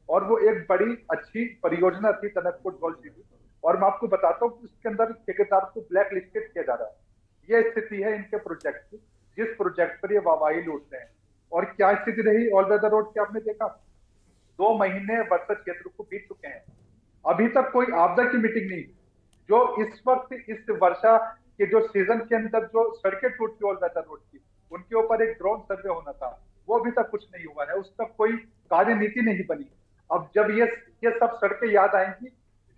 और वो एक बड़ी अच्छी परियोजना थी टनकपुर जौलजीबी, और मैं आपको बताता हूँ कि उसके अंदर ठेकेदार को ब्लैक लिस्टेड किया जा रहा है। ये स्थिति है इनके प्रोजेक्ट की, जिस प्रोजेक्ट पर ये वाहवाही लूटते हैं। और क्या स्थिति रही ऑल वेदर रोड की, आपने देखा 2 महीने वर्षा क्षेत्र को बीत चुके हैं, अभी तक कोई आपदा की मीटिंग नहीं। जो इस वक्त इस वर्षा के जो सीजन के अंदर जो सड़कें टूटी ऑल वेदर रोड की, उनके ऊपर एक ड्रोन सर्वे होना था, वो अभी तक कुछ नहीं हुआ है, उसका कोई कार्य नीति नहीं बनी। अब जब ये सब सड़कें याद आएंगी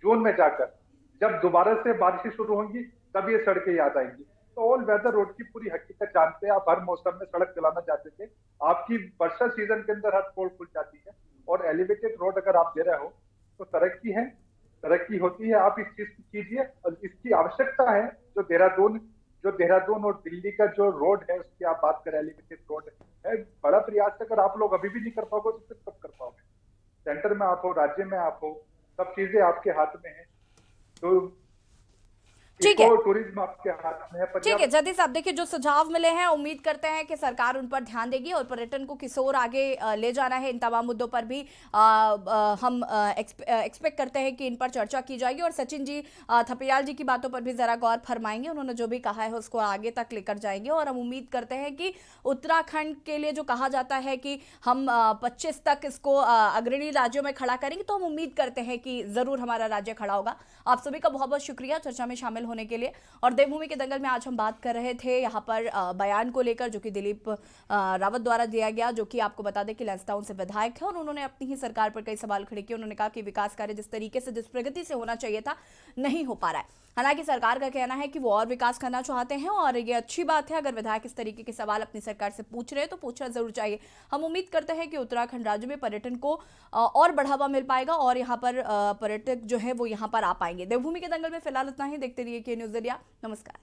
जून में जाकर, जब दोबारा से बारिशें शुरू होंगी, तब ये सड़कें याद आएंगी। तो ऑल वेदर रोड की पूरी हकीकत जानते हैं आप। हर मौसम में सड़क चलाना चाहते थे, आपकी वर्षा सीजन के अंदर हर पोल खुल जाती है। और एलिवेटेड रोड अगर आप दे रहे हो तो तरक्की है, तरक्की होती है, आप इस चीज को कीजिए। और इसकी आवश्यकता है। जो देहरादून और दिल्ली का जो रोड है उसकी आप बात करें, एलिवेटेड रोड है, बड़ा प्रयास है। अगर आप लोग अभी भी नहीं कर पाओगे तो फिर कब कर पाओगे? सेंटर में आप हो, राज्य में आप हो, सब चीजें आपके हाथ में है। तो ठीक है, टूरिज्म आपके हाथ में है। ठीक है जदी साहब, देखिए जो सुझाव मिले हैं उम्मीद करते हैं कि सरकार उन पर ध्यान देगी और पर्यटन को किस ओर आगे ले जाना है, इन तमाम मुद्दों पर भी हम एक्सपेक्ट करते हैं कि इन पर चर्चा की जाएगी। और सचिन जी थपलियाल जी की बातों पर भी जरा गौर फरमाएंगे, उन्होंने जो भी कहा है उसको आगे तक लेकर जाएंगे। और हम उम्मीद करते हैं कि उत्तराखंड के लिए जो कहा जाता है कि हम 25 तक इसको अग्रणी राज्यों में खड़ा करेंगे, तो हम उम्मीद करते हैं कि जरूर हमारा राज्य खड़ा होगा। आप सभी का बहुत बहुत शुक्रिया चर्चा में शामिल होने के लिए। और देवभूमि के दंगल में आज हम बात कर रहे थे यहाँ पर बयान को लेकर, जो कि दिलीप रावत द्वारा दिया गया, जो कि आपको बता दें कि लैंसडाउन से विधायक है और उन्होंने अपनी ही सरकार पर कई सवाल खड़े किए। उन्होंने कहा कि विकास कार्य जिस तरीके से, जिस प्रगति से होना चाहिए था, नहीं हो पा रहा है। हालांकि सरकार का कहना है कि वो और विकास करना चाहते हैं और ये अच्छी बात है। अगर विधायक इस तरीके के सवाल अपनी सरकार से पूछ रहे हैं तो पूछना जरूर चाहिए। हम उम्मीद करते हैं कि उत्तराखंड राज्य में पर्यटन को और बढ़ावा मिल पाएगा और यहाँ पर पर्यटक जो है वो यहाँ पर आ पाएंगे। देवभूमि के दंगल में फिलहाल इतना ही। देखते रहिए के न्यूज़ इंडिया। नमस्कार।